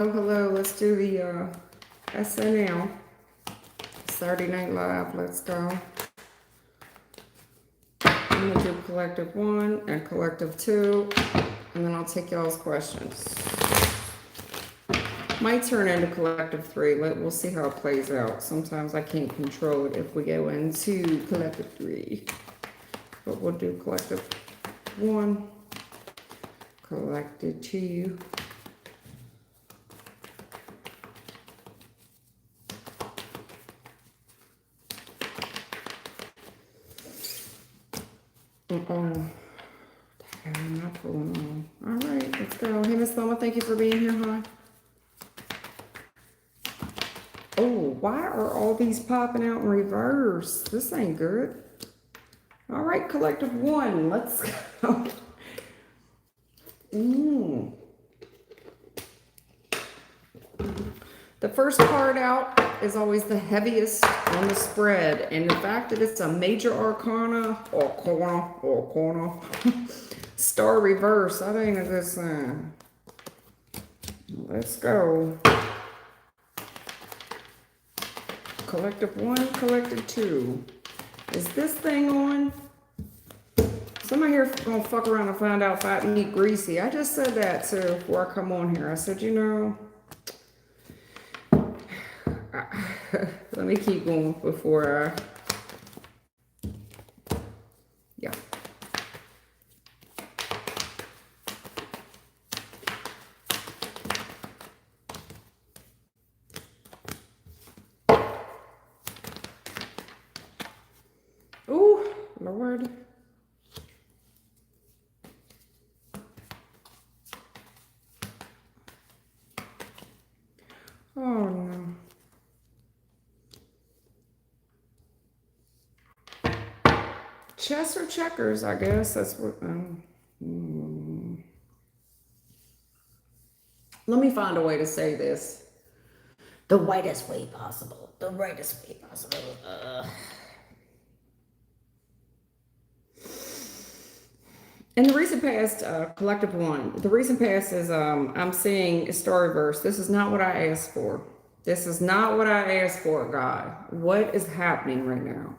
Hello. Let's do the SNL. Saturday Night Live. Let's go. I'm going to do collective 1 and collective 2. And then I'll take y'all's questions. Might turn into collective 3. We'll see how it plays out. Sometimes I can't control it if we go into collective 3. But we'll do collective 1. Collective 2. I'm not pulling on. All right, let's go. Hey, Miss Loma, thank you for being here, hon. Oh, why are all these popping out in reverse? This ain't good. All right, collective 1. Let's go. The first card out is always the heaviest on the spread. And the fact that it's a major arcana, star reverse, that ain't a good sign. Let's go. Collective 1, collective 2. Is this thing on? Somebody here gonna fuck around and find out if I eat greasy. I just said that too before I come on here. I said, you know, let me keep going before yeah. Ooh, Lord. Oh no. Chess or checkers, I guess. That's what. Let me find a way to say this. The whitest way possible. The rightest way possible. In the recent past, collective 1, the recent past is I'm seeing a star reverse. This is not what I asked for. This is not what I asked for, God. What is happening right now?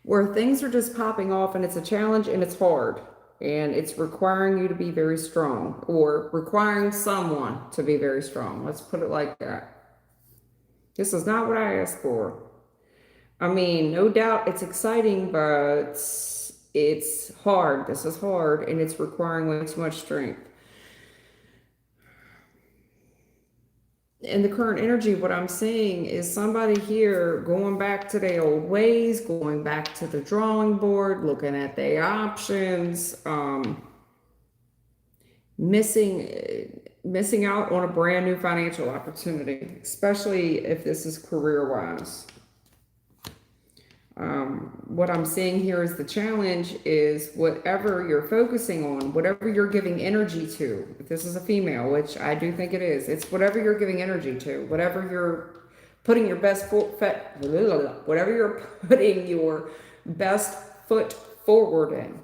Where things are just popping off and it's a challenge and it's hard. And it's requiring you to be very strong, or requiring someone to be very strong. Let's put it like that. This is not what I asked for. I mean, no doubt it's exciting, but it's hard. This is hard, and it's requiring way too much strength. In the current energy, what I'm seeing is somebody here going back to their old ways, going back to the drawing board, looking at their options, missing out on a brand new financial opportunity, especially if this is career-wise. What I'm seeing here is the challenge is whatever you're focusing on, whatever you're giving energy to. If this is a female, which I do think it is, it's whatever you're giving energy to, whatever you're putting your best foot, whatever you're putting your best foot forward in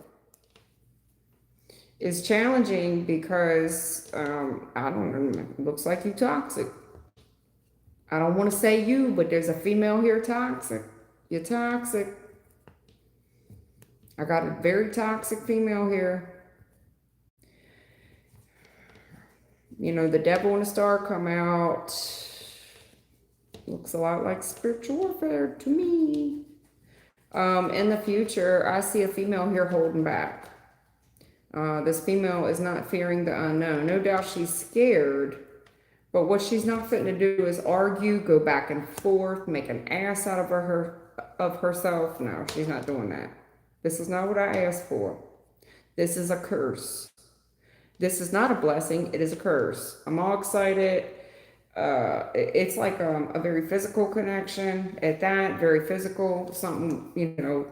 is challenging because, I don't know, it looks like you're toxic. I don't want to say you, but there's a female here toxic. You're toxic. I got a very toxic female here. You know, the devil and the star come out. Looks a lot like spiritual warfare to me. In the future, I see a female here holding back. This female is not fearing the unknown. No doubt she's scared. But what she's not fitting to do is argue, go back and forth, make an ass out of herself. No, she's not doing that. This is not what I asked for. This is a curse. This is not a blessing. It is a curse. I'm all excited. It's like a very physical connection at that, very physical. Something, you know,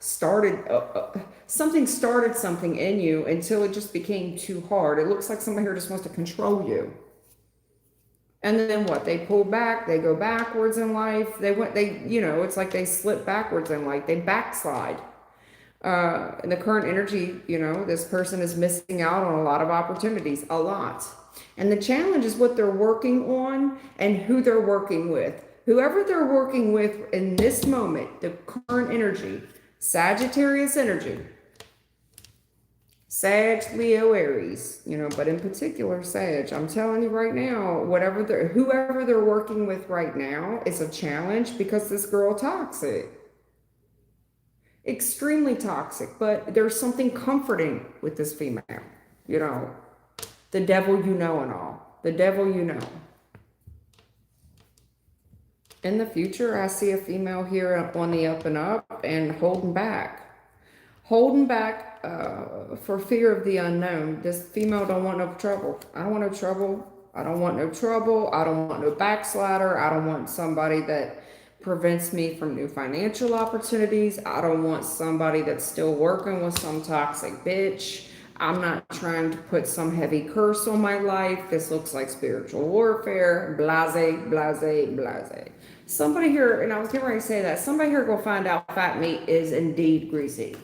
something started something in you until it just became too hard. It looks like somebody here just wants to control you. And then what? They pull back. They go backwards in life. It's like they slip backwards in life. They backslide. In the current energy, you know, this person is missing out on a lot of opportunities, a lot. And the challenge is what they're working on and who they're working with. Whoever they're working with in this moment, the current energy, Sagittarius energy, Sag, Leo, Aries, but in particular Sag. I'm telling you right now, whoever they're working with right now is a challenge because this girl toxic. Extremely toxic, but there's something comforting with this female. The devil and all. The devil In the future, I see a female here on the up and up and holding back. Holding back for fear of the unknown. This female don't want no trouble. I don't want no trouble. I don't want no trouble. I don't want no backslider. I don't want somebody that prevents me from new financial opportunities. I don't want somebody that's still working with some toxic bitch. I'm not trying to put some heavy curse on my life. This looks like spiritual warfare. Blase, blase, blase. Somebody here, and I was getting ready to say that, somebody here go find out fat meat is indeed greasy.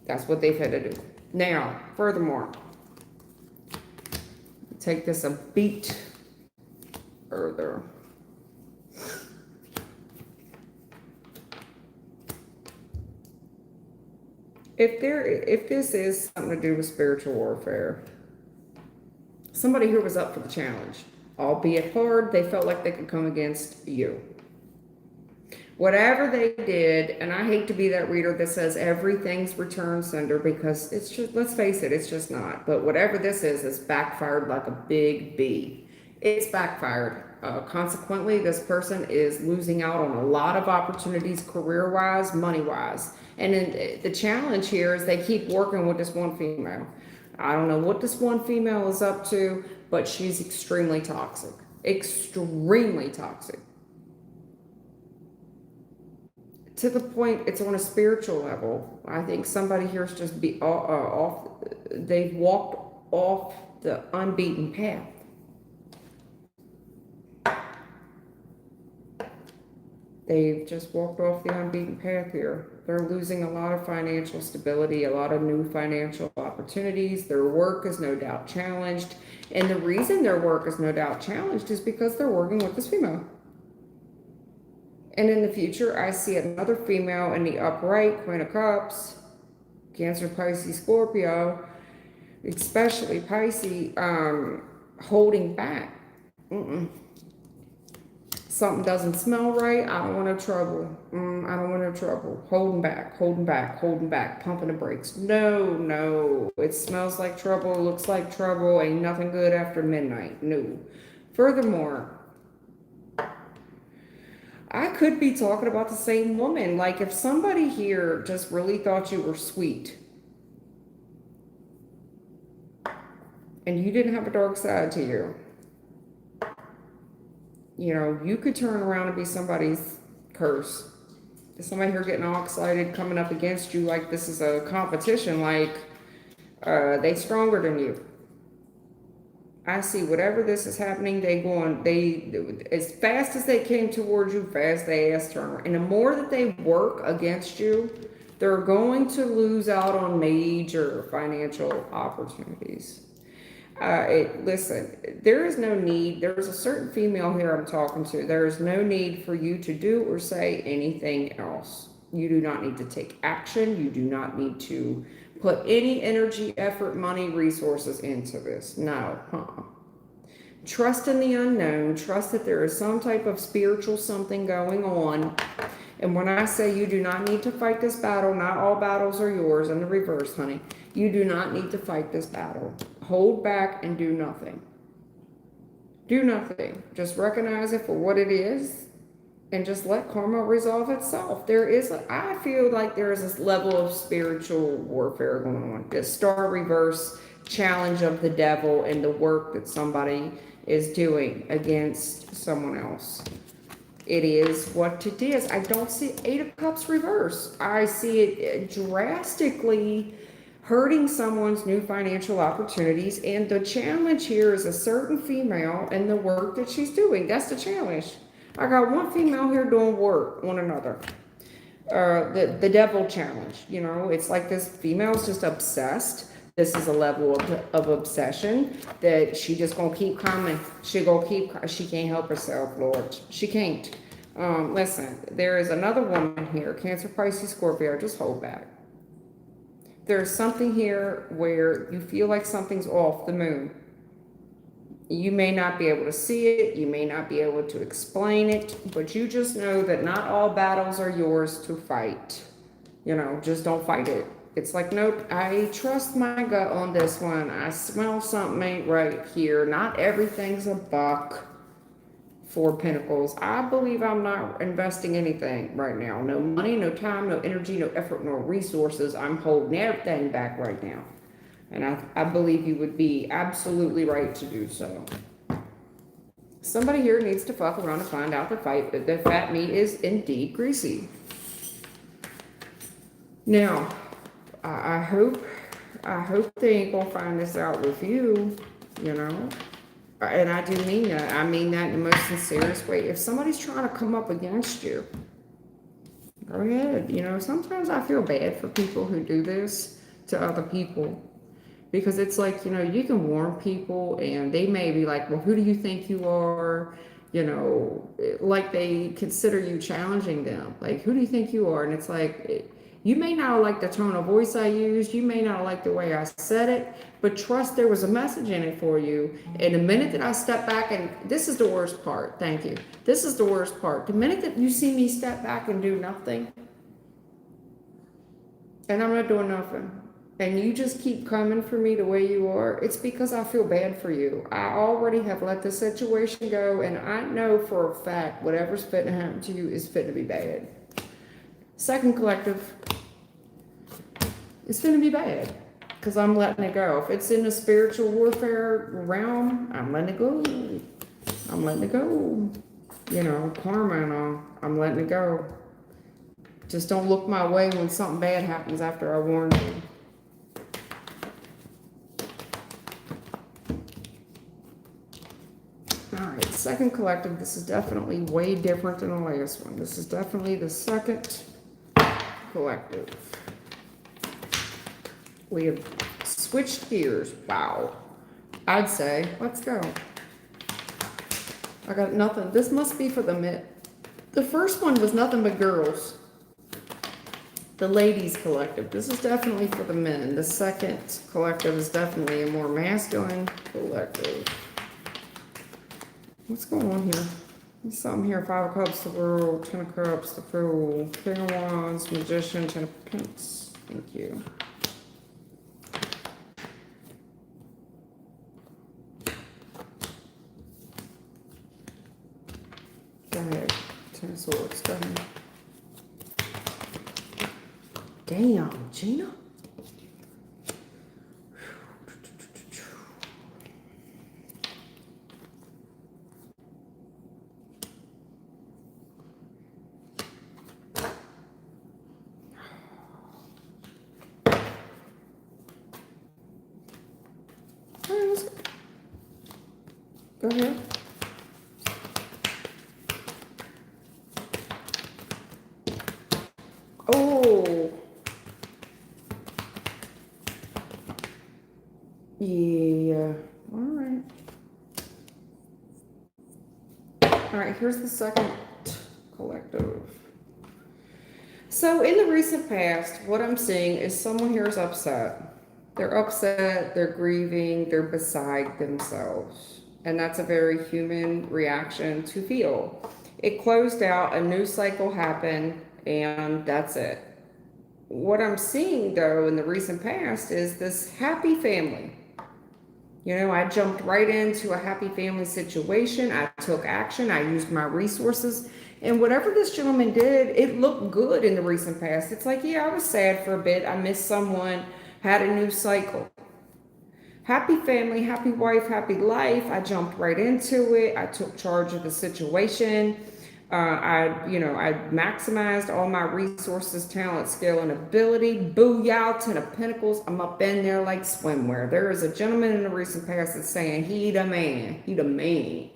That's what they've had to do. Now, furthermore, take this a beat further. If this is something to do with spiritual warfare, somebody here was up for the challenge. Albeit hard, they felt like they could come against you. Whatever they did, and I hate to be that reader that says everything's return sender, because it's just, let's face it, it's just not. But whatever this is backfired like a big B. It's backfired. Consequently, this person is losing out on a lot of opportunities career-wise, money-wise. And then the challenge here is they keep working with this one female. I don't know what this one female is up to, but she's extremely toxic. Extremely toxic. To the point, it's on a spiritual level. I think somebody here is just they've walked off the unbeaten path. They've just walked off the unbeaten path here. They're losing a lot of financial stability, a lot of new financial opportunities. Their work is no doubt challenged. And the reason their work is no doubt challenged is because they're working with this female. And in the future, I see another female in the upright, Queen of Cups, Cancer, Pisces, Scorpio, especially Pisces, holding back. Something doesn't smell right. I don't want no trouble. I don't want no trouble. Holding back, holding back, holding back, pumping the brakes. No. It smells like trouble, looks like trouble, ain't nothing good after midnight. No. Furthermore, I could be talking about the same woman. Like if somebody here just really thought you were sweet and you didn't have a dark side to you, you could turn around and be somebody's curse. Is somebody here getting all excited, coming up against you like this is a competition, like they stronger than you. I see whatever this is happening, they as fast as they came towards you, fast they ass turn around. And the more that they work against you, they're going to lose out on major financial opportunities. Listen, there is no need. There's a certain female here I'm talking to. There is no need for you to do or say anything else. You do not need to take action. You do not need to put any energy, effort, money, resources into this. No. Trust in the unknown. Trust that there is some type of spiritual something going on. And when I say you do not need to fight this battle, not all battles are yours. In the reverse, honey. You do not need to fight this battle. Hold back and do nothing. Do nothing. Just recognize it for what it is and just let karma resolve itself. I feel like there is this level of spiritual warfare going on. This star reverse challenge of the devil and the work that somebody is doing against someone else. It is what it is. I don't see Eight of Cups reverse. I see it drastically hurting someone's new financial opportunities. And the challenge here is a certain female and the work that she's doing. That's the challenge. I got one female here doing work on another. The devil challenge, it's like this female's just obsessed. this is a level of obsession that she just gonna keep coming. She gonna keep, she can't help herself, Lord. She can't. Listen, there is another woman here, Cancer, Pisces, Scorpio, just hold back. There's something here where you feel like something's off the moon. You may not be able to see it, you may not be able to explain it, but you just know that not all battles are yours to fight. You know, just don't fight it. It's like, nope, I trust my gut on this one. I smell something ain't right here. Not everything's a buck. Four Pentacles. I believe I'm not investing anything right now. No money, no time, no energy, no effort, no resources. I'm holding everything back right now. And I believe you would be absolutely right to do so. Somebody here needs to fuck around and find out that the fat meat is indeed greasy. Now, I hope they ain't gonna find this out with you, you know. And I do mean that. I mean that in the most sincerest way. If somebody's trying to come up against you, go ahead. You know, sometimes I feel bad for people who do this to other people. Because it's like, you know, you can warn people and they may be like, well, who do you think you are? You know, like they consider you challenging them. Like, who do you think you are? And it's like, you may not like the tone of voice I used. You may not like the way I said it. But trust there was a message in it for you. And the minute that I step back, and this is the worst part. Thank you. This is the worst part. The minute that you see me step back and do nothing, and I'm not doing nothing, and you just keep coming for me the way you are, it's because I feel bad for you. I already have let the situation go, and I know for a fact whatever's fit to happen to you is fit to be bad. Second collective, it's going to be bad because I'm letting it go. If it's in the spiritual warfare realm, I'm letting it go. I'm letting it go. You know, karma and all, I'm letting it go. Just don't look my way when something bad happens after I warn you. Alright, second collective, this is definitely way different than the last one. This is definitely the second collective. We have switched gears. Wow. I'd say, let's go. I got nothing. This must be for the men. The first one was nothing but girls. The ladies collective. This is definitely for the men. The second collective is definitely a more masculine collective. What's going on here? There's something here. Five of Cups, the World, Ten of Cups, the Fool, King of Wands, Magician, Ten of Pentacles. Thank you. Go ahead. Ten of Swords. Go ahead. Damn, Gina. Go ahead. Oh. Yeah. All right. All right, here's the second collective. So in the recent past, what I'm seeing is someone here is upset. They're upset, they're grieving, they're beside themselves. And that's a very human reaction to feel. It closed out, a new cycle happened, and that's it. What I'm seeing, though, in the recent past is this happy family. You know, I jumped right into a happy family situation. I took action. I used my resources. And whatever this gentleman did, it looked good in the recent past. It's like, yeah, I was sad for a bit. I missed someone, had a new cycle. Happy family, happy wife, happy life. I jumped right into it. I took charge of the situation. I maximized all my resources, talent, skill, and ability. Booyah, Ten of Pentacles. I'm up in there like swimwear. There is a gentleman in the recent past that's saying he the man. He the man.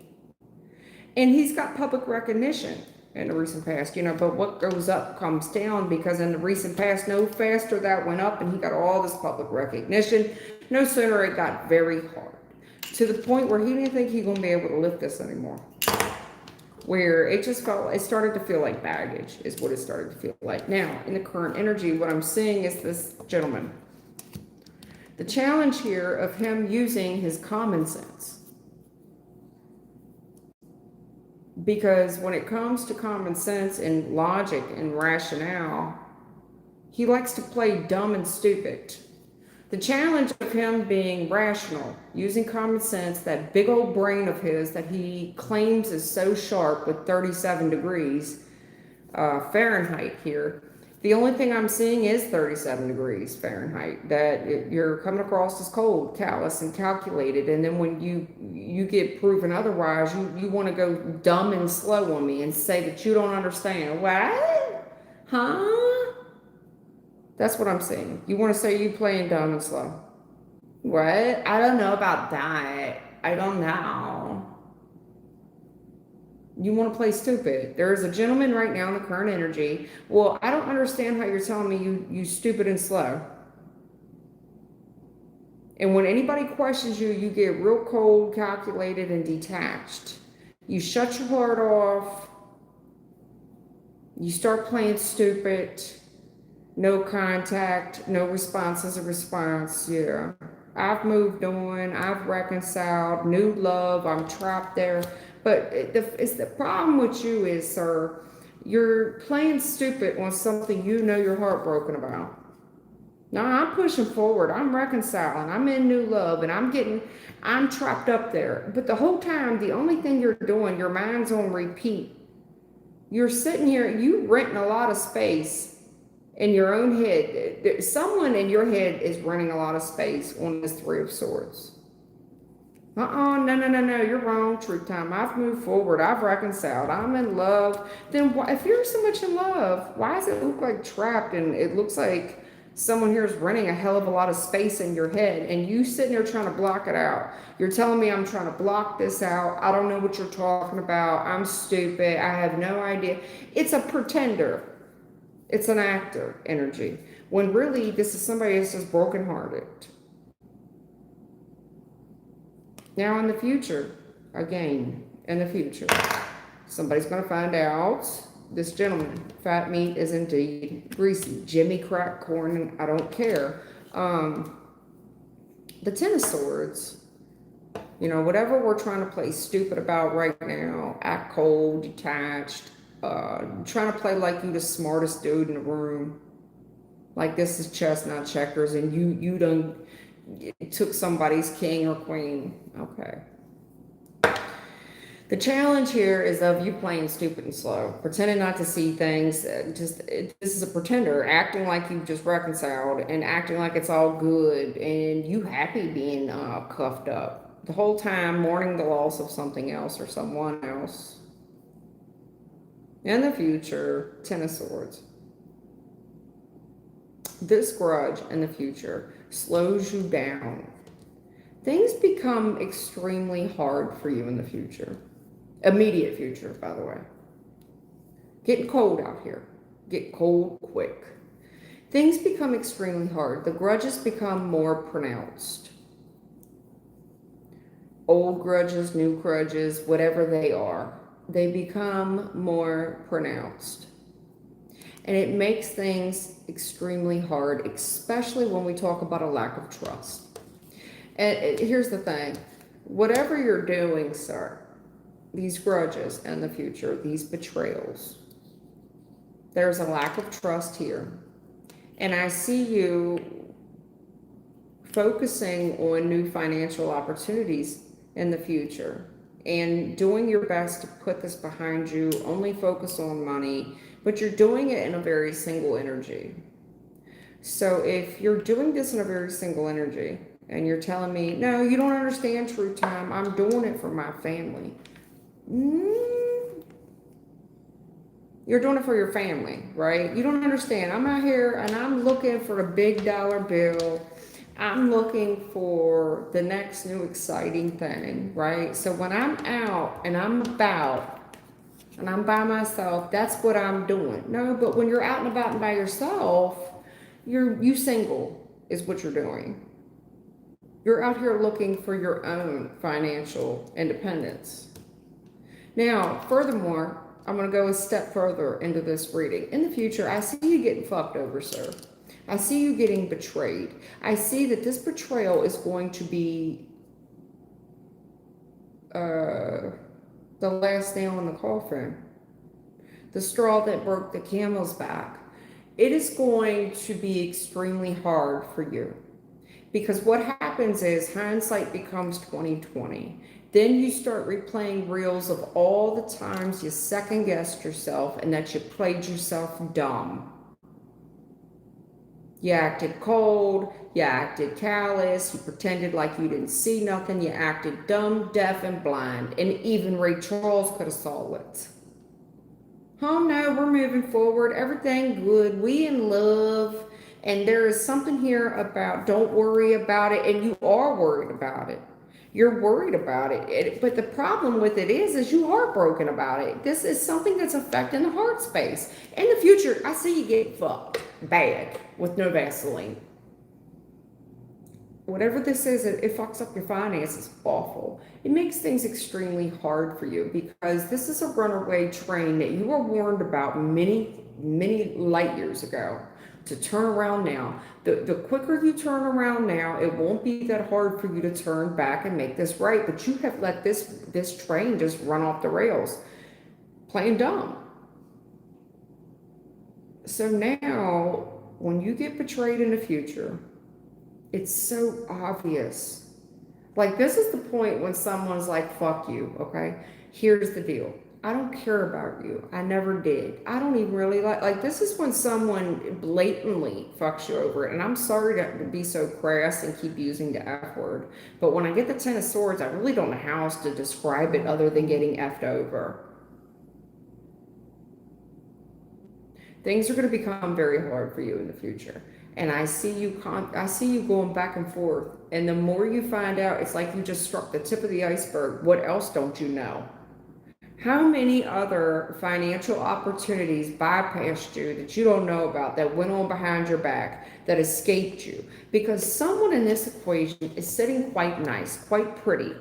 And he's got public recognition. in the recent past, you know, but what goes up comes down, because in the recent past, no faster that went up and he got all this public recognition, no sooner it got very hard, to the point where he didn't think he was going to be able to lift this anymore. Where it just felt, it started to feel like baggage is what it started to feel like. Now, in the current energy, what I'm seeing is this gentleman. The challenge here of him using his common sense. Because when it comes to common sense and logic and rationale, he likes to play dumb and stupid. The challenge of him being rational, using common sense, that big old brain of his that he claims is so sharp with 37 degrees Fahrenheit here. The only thing I'm seeing is 37 degrees Fahrenheit, that you're coming across as cold, callous, and calculated. And then when you get proven otherwise, you want to go dumb and slow on me and say that you don't understand. What? Huh? That's what I'm saying. You want to say you playing dumb and slow. What? I don't know about that. I don't know. You want to play stupid. There's a gentleman right now in the current energy. Well, I don't understand how you're telling me you stupid and slow. And when anybody questions you, you get real cold, calculated, and detached. You shut your heart off. You start playing stupid. No contact, no response is a response. Yeah. I've moved on. I've reconciled. New love. I'm trapped there. But it's the problem with you is, sir, you're playing stupid on something you know you're heartbroken about. Now I'm pushing forward. I'm reconciling. I'm in new love, and I'm trapped up there. But the whole time, the only thing you're doing, your mind's on repeat. You're sitting here, you renting a lot of space in your own head. Someone in your head is renting a lot of space on this Three of Swords. No, you're wrong, Truth Time. I've moved forward. I've reconciled. I'm in love. Then if you're so much in love, why does it look like trapped? And it looks like someone here is renting a hell of a lot of space in your head, and you sitting there trying to block it out. You're telling me I'm trying to block this out. I don't know what you're talking about. I'm stupid. I have no idea. It's a pretender. It's an actor energy. When really this is somebody that's just brokenhearted. Now in the future, again, in the future, somebody's going to find out this gentleman, fat meat is indeed greasy. Jimmy crack corn, I don't care. The Ten of Swords, you know, whatever we're trying to play stupid about right now, act cold, detached, trying to play like you the smartest dude in the room, like this is chess, not checkers, and you done took somebody's king or queen. Okay. The challenge here is of you playing stupid and slow, pretending not to see things. This is a pretender, acting like you've just reconciled and acting like it's all good and you happy being cuffed up. The whole time mourning the loss of something else or someone else. In the future, Ten of Swords. This grudge in the future slows you down. Things become extremely hard for you in the future. Immediate future, by the way. Getting cold out here. Get cold quick. Things become extremely hard. The grudges become more pronounced. Old grudges, new grudges, whatever they are, they become more pronounced. And it makes things extremely hard, especially when we talk about a lack of trust. And here's the thing. Whatever you're doing, sir, these grudges in the future, these betrayals, there's a lack of trust here. And I see you focusing on new financial opportunities in the future and doing your best to put this behind you, only focus on money, but you're doing it in a very single energy. So if you're doing this in a very single energy and you're telling me, no, you don't understand, True Time, I'm doing it for my family. You're doing it for your family, right? You don't understand. I'm out here and I'm looking for a big dollar bill. I'm looking for the next new exciting thing, right? So when I'm out and I'm about, and I'm by myself. That's what I'm doing. No, but when you're out and about and by yourself, you single is what you're doing. You're out here looking for your own financial independence. Now, furthermore, I'm going to go a step further into this reading. In the future, I see you getting fucked over, sir. I see you getting betrayed. I see that this betrayal is going to be the last nail in the coffin, the straw that broke the camel's back. It is going to be extremely hard for you, because what happens is hindsight becomes 2020. Then you start replaying reels of all the times you second guessed yourself and that you played yourself dumb. You acted cold, you acted callous, you pretended like you didn't see nothing, you acted dumb, deaf, and blind, and even Ray Charles could have saw it. Oh no, we're moving forward, everything good, we in love, and there is something here about don't worry about it, and you are worried about it. You're worried about it, but the problem with it is you heartbroken about it. This is something that's affecting the heart space. In the future, I see you get fucked bad with no Vaseline. Whatever this is, it fucks up your finances awful. It makes things extremely hard for you, because this is a runaway train that you were warned about many, many light years ago to turn around now. The quicker you turn around now, it won't be that hard for you to turn back and make this right. But you have let this train just run off the rails, plain dumb. So now, when you get betrayed in the future, it's so obvious. Like, this is the point when someone's like, fuck you, okay? Here's the deal. I don't care about you. I never did. I don't even really like this is when someone blatantly fucks you over. And I'm sorry to be so crass and keep using the F word, but when I get the Ten of Swords, I really don't know how else to describe it other than getting effed over. Things are going to become very hard for you in the future. And I see you going back and forth. And the more you find out, it's like you just struck the tip of the iceberg. What else don't you know? How many other financial opportunities bypassed you that you don't know about, that went on behind your back, that escaped you? Because someone in this equation is sitting quite nice, quite pretty,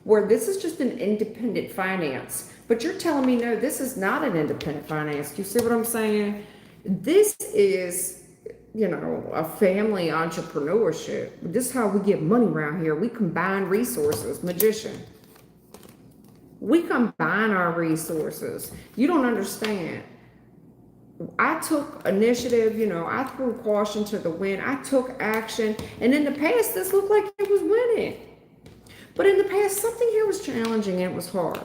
where this is just an independent finance. But you're telling me, no, this is not an independent finance. Do you see what I'm saying? This is, a family entrepreneurship. This is how we get money around here. We combine resources, magician. We combine our resources. You don't understand. I took initiative, I threw caution to the wind. I took action. And in the past, this looked like it was winning. But in the past, something here was challenging and it was hard.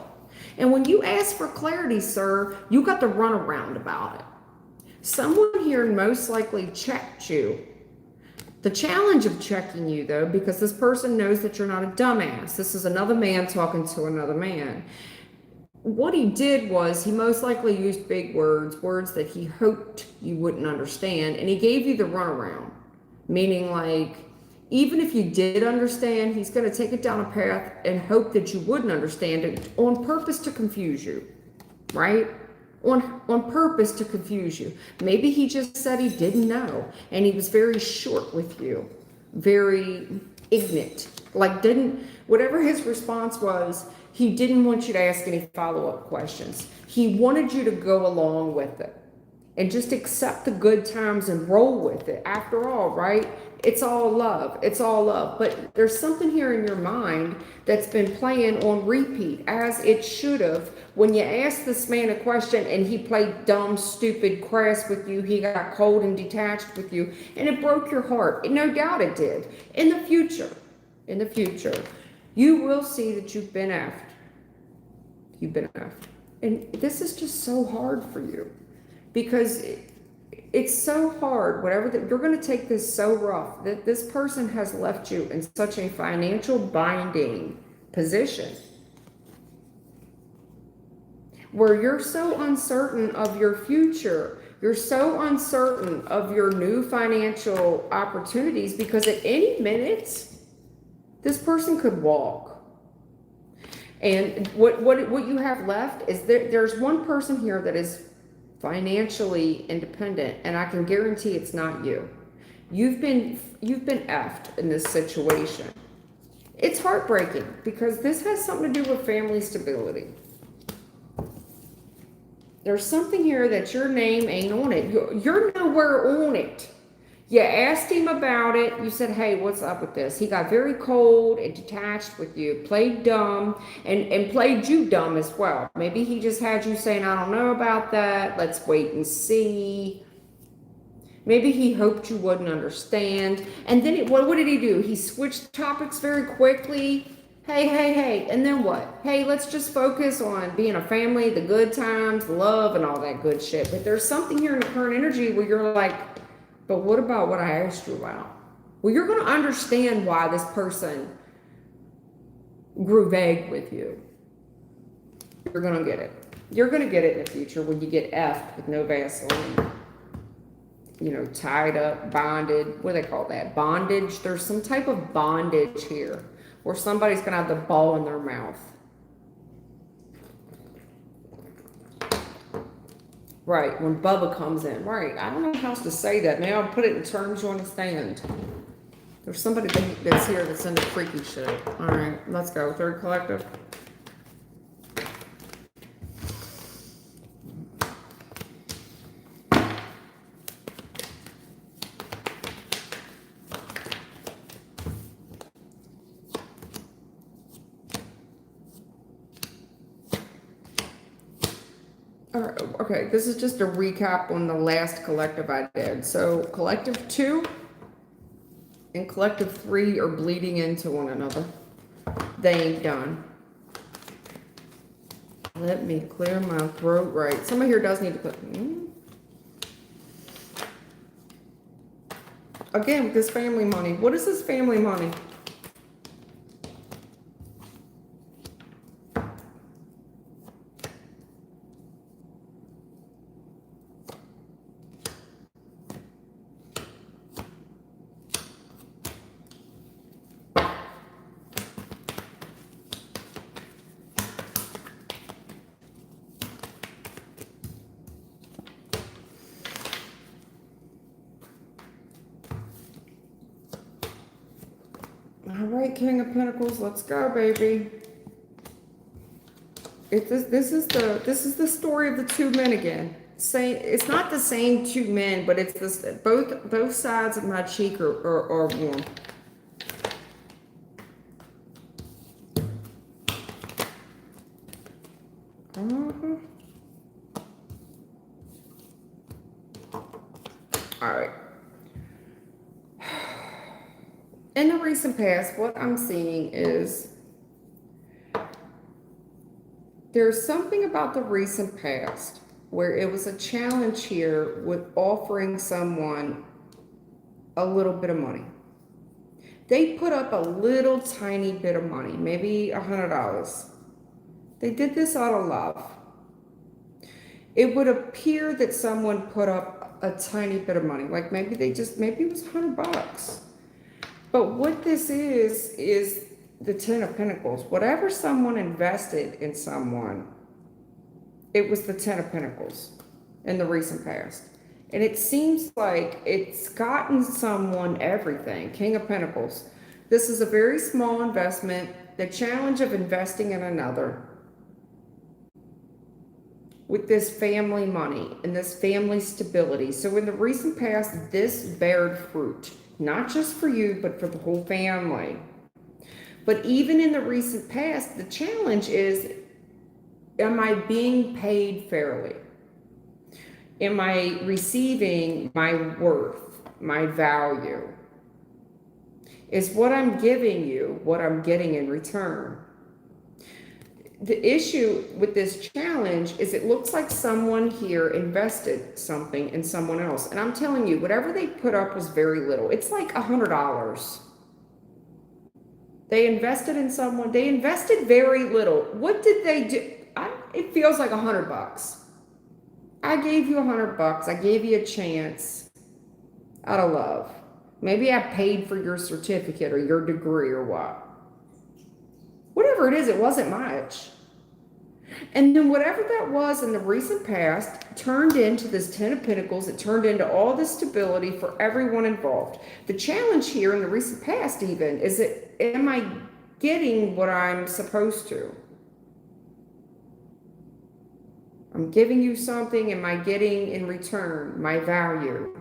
And when you ask for clarity, sir, you got to run around about it. Someone here most likely checked you. The challenge of checking you, though, because this person knows that you're not a dumbass. This is another man talking to another man. What he did was he most likely used big words that he hoped you wouldn't understand, and he gave you the runaround. Meaning, like, even if you did understand, he's going to take it down a path and hope that you wouldn't understand it on purpose to confuse you, right? On purpose to confuse you. Maybe he just said he didn't know, and he was very short with you, very ignorant. Like, whatever his response was, he didn't want you to ask any follow-up questions. He wanted you to go along with it and just accept the good times and roll with it. After all, right? It's all love. It's all love. But there's something here in your mind that's been playing on repeat, as it should have. When you asked this man a question and he played dumb, stupid, crass with you, he got cold and detached with you, and it broke your heart. No doubt it did. In the future, you will see that you've been effed. You've been effed. And this is just so hard for you, because it's so hard, you're going to take this so rough that this person has left you in such a financial binding position where you're so uncertain of your future. You're so uncertain of your new financial opportunities, because at any minute, this person could walk. And what you have left is there's one person here that is financially independent, and I can guarantee it's not you. You've been effed in this situation. It's heartbreaking because this has something to do with family stability. There's something here that your name ain't on it. You're nowhere on it. You asked him about it. You said, hey, what's up with this? He got very cold and detached with you, played dumb, and played you dumb as well. Maybe he just had you saying, I don't know about that. Let's wait and see. Maybe he hoped you wouldn't understand. And then what did he do? He switched topics very quickly. Hey. And then what? Hey, let's just focus on being a family, the good times, love, and all that good shit. But there's something here in the current energy where you're like, but what about what I asked you about? Well, you're going to understand why this person grew vague with you. You're going to get it. You're going to get it in the future when you get effed with no Vaseline. You know, tied up, bonded. What do they call that? Bondage. There's some type of bondage here where somebody's going to have the ball in their mouth. Right, when Bubba comes in. Right, I don't know how else to say that. Maybe I'll put it in terms you understand. There's somebody that's here that's into freaky shit. All right, let's go. Third collective. Okay, this is just a recap on the last collective I did. So collective 2 and collective 3 are bleeding into one another. They ain't done. Let me clear my throat right. Somebody here does need to put... Again, with this family money. What is this family money? All right, King of Pentacles, let's go, baby. This is the story of the 2 men again. It's not the same 2 men, but it's this both sides of my cheek are warm. All right. In the recent past, what I'm seeing is there's something about the recent past where it was a challenge here with offering someone a little bit of money. They put up a little tiny bit of money, maybe $100. They did this out of love. It would appear that someone put up a tiny bit of money, like maybe it was $100. But what this is the 10 of Pentacles. Whatever someone invested in someone, it was the 10 of Pentacles in the recent past. And it seems like it's gotten someone everything. King of Pentacles. This is a very small investment. The challenge of investing in another with this family money and this family stability. So in the recent past, this bared fruit. Not just for you, but for the whole family. But even in the recent past, the challenge is, am I being paid fairly? Am I receiving my worth, my value? Is what I'm giving you what I'm getting in return? The issue with this challenge is it looks like someone here invested something in someone else. And I'm telling you, whatever they put up was very little. It's like $100. They invested in someone. They invested very little. What did they do? It feels like $100. I gave you $100. I gave you a chance out of love. Maybe I paid for your certificate or your degree or what. Whatever it is, it wasn't much. And then whatever that was in the recent past turned into this Ten of Pentacles. It turned into all this stability for everyone involved. The challenge here in the recent past even is that, am I getting what I'm supposed to? I'm giving you something. Am I getting in return my value?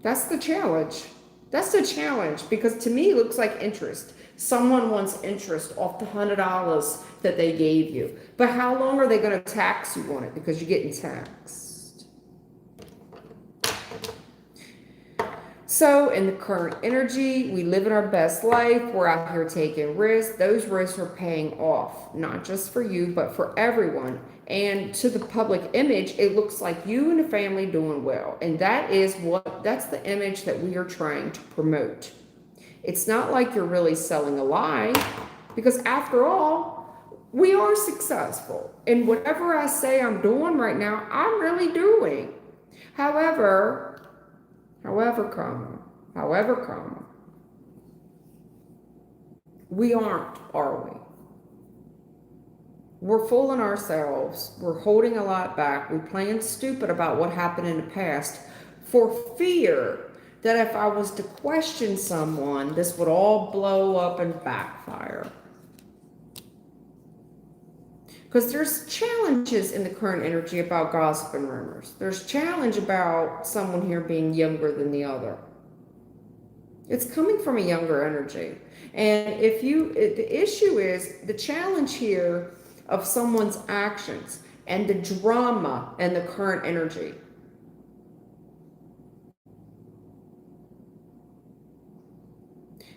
That's the challenge. That's the challenge, because to me it looks like interest. Someone wants interest off the $100 that they gave you. But how long are they going to tax you on it? Because you're getting taxed. So in the current energy, we live in our best life. We're out here taking risks. Those risks are paying off, not just for you, but for everyone. And to the public image, it looks like you and the family doing well. And that's the image that we are trying to promote. It's not like you're really selling a lie, because after all, we are successful. And whatever I say I'm doing right now, I'm really doing. However, we aren't, are we? We're fooling ourselves. We're holding a lot back. We're playing stupid about what happened in the past for fear that if I was to question someone, this would all blow up and backfire. Because there's challenges in the current energy about gossip and rumors. There's challenge about someone here being younger than the other. It's coming from a younger energy. And the issue is the challenge here of someone's actions and the drama and the current energy.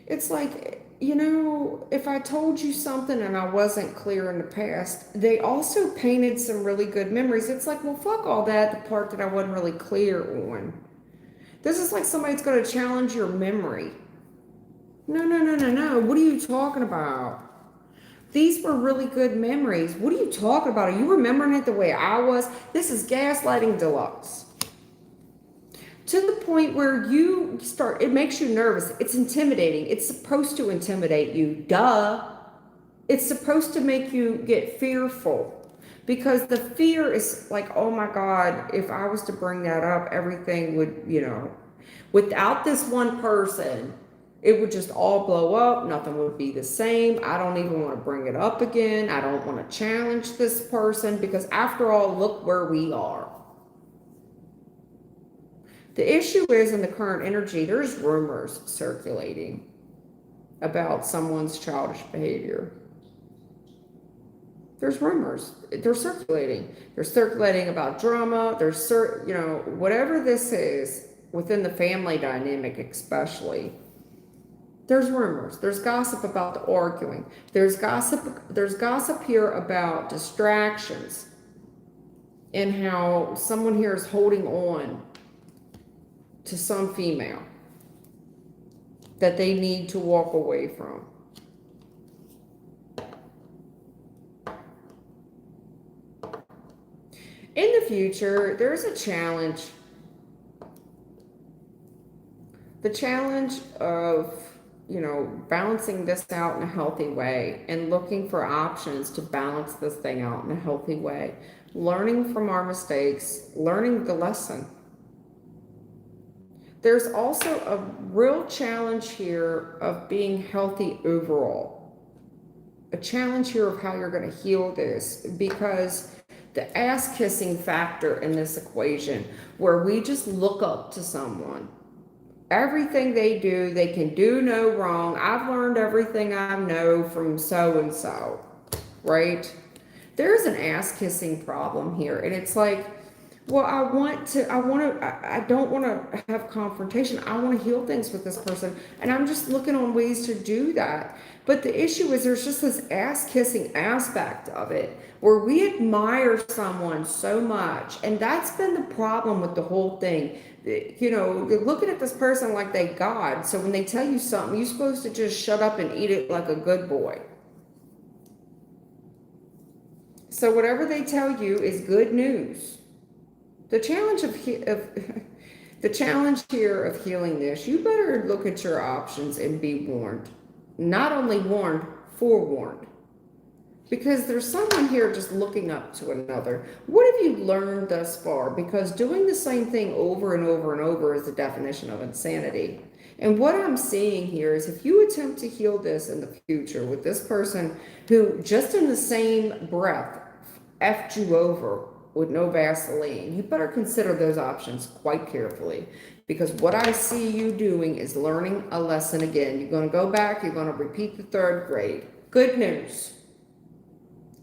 It's like, if I told you something and I wasn't clear in the past, they also painted some really good memories. It's like, well, fuck all that, the part that I wasn't really clear on. This is like somebody's going to challenge your memory. No. What are you talking about? These were really good memories. What are you talking about? Are you remembering it the way I was? This is gaslighting deluxe. To the point where it makes you nervous. It's intimidating. It's supposed to intimidate you. Duh. It's supposed to make you get fearful. Because the fear is like, oh my God, if I was to bring that up, everything would, without this one person, it would just all blow up. Nothing would be the same. I don't even want to bring it up again. I don't want to challenge this person, because after all, look where we are. The issue is, in the current energy, there's rumors circulating about someone's childish behavior. There's rumors. They're circulating. They're circulating about drama. Whatever this is within the family dynamic, especially. There's rumors. There's gossip about the arguing. There's gossip here about distractions and how someone here is holding on to some female that they need to walk away from. In the future, there's a challenge. The challenge of, balancing this out in a healthy way and looking for options to balance this thing out in a healthy way. Learning from our mistakes, learning the lesson. There's also a real challenge here of being healthy overall. A challenge here of how you're going to heal this, because the ass-kissing factor in this equation, where we just look up to someone. Everything they do, they can do no wrong. I've learned everything I know from so-and-so, right? There's an ass-kissing problem here. And it's like, well, I don't want to have confrontation. I want to heal things with this person. And I'm just looking on ways to do that. But the issue is, there's just this ass-kissing aspect of it, where we admire someone so much. And that's been the problem with the whole thing. You're looking at this person like they God. So when they tell you something, you're supposed to just shut up and eat it like a good boy. So whatever they tell you is good news. The challenge the challenge here of healing this, you better look at your options and be warned. Not only warned, forewarned. Because there's someone here just looking up to another. What have you learned thus far? Because doing the same thing over and over and over is the definition of insanity. And what I'm seeing here is if you attempt to heal this in the future with this person who just in the same breath effed you over with no Vaseline, you better consider those options quite carefully. Because what I see you doing is learning a lesson again. You're going to go back, you're going to repeat the third grade. Good news.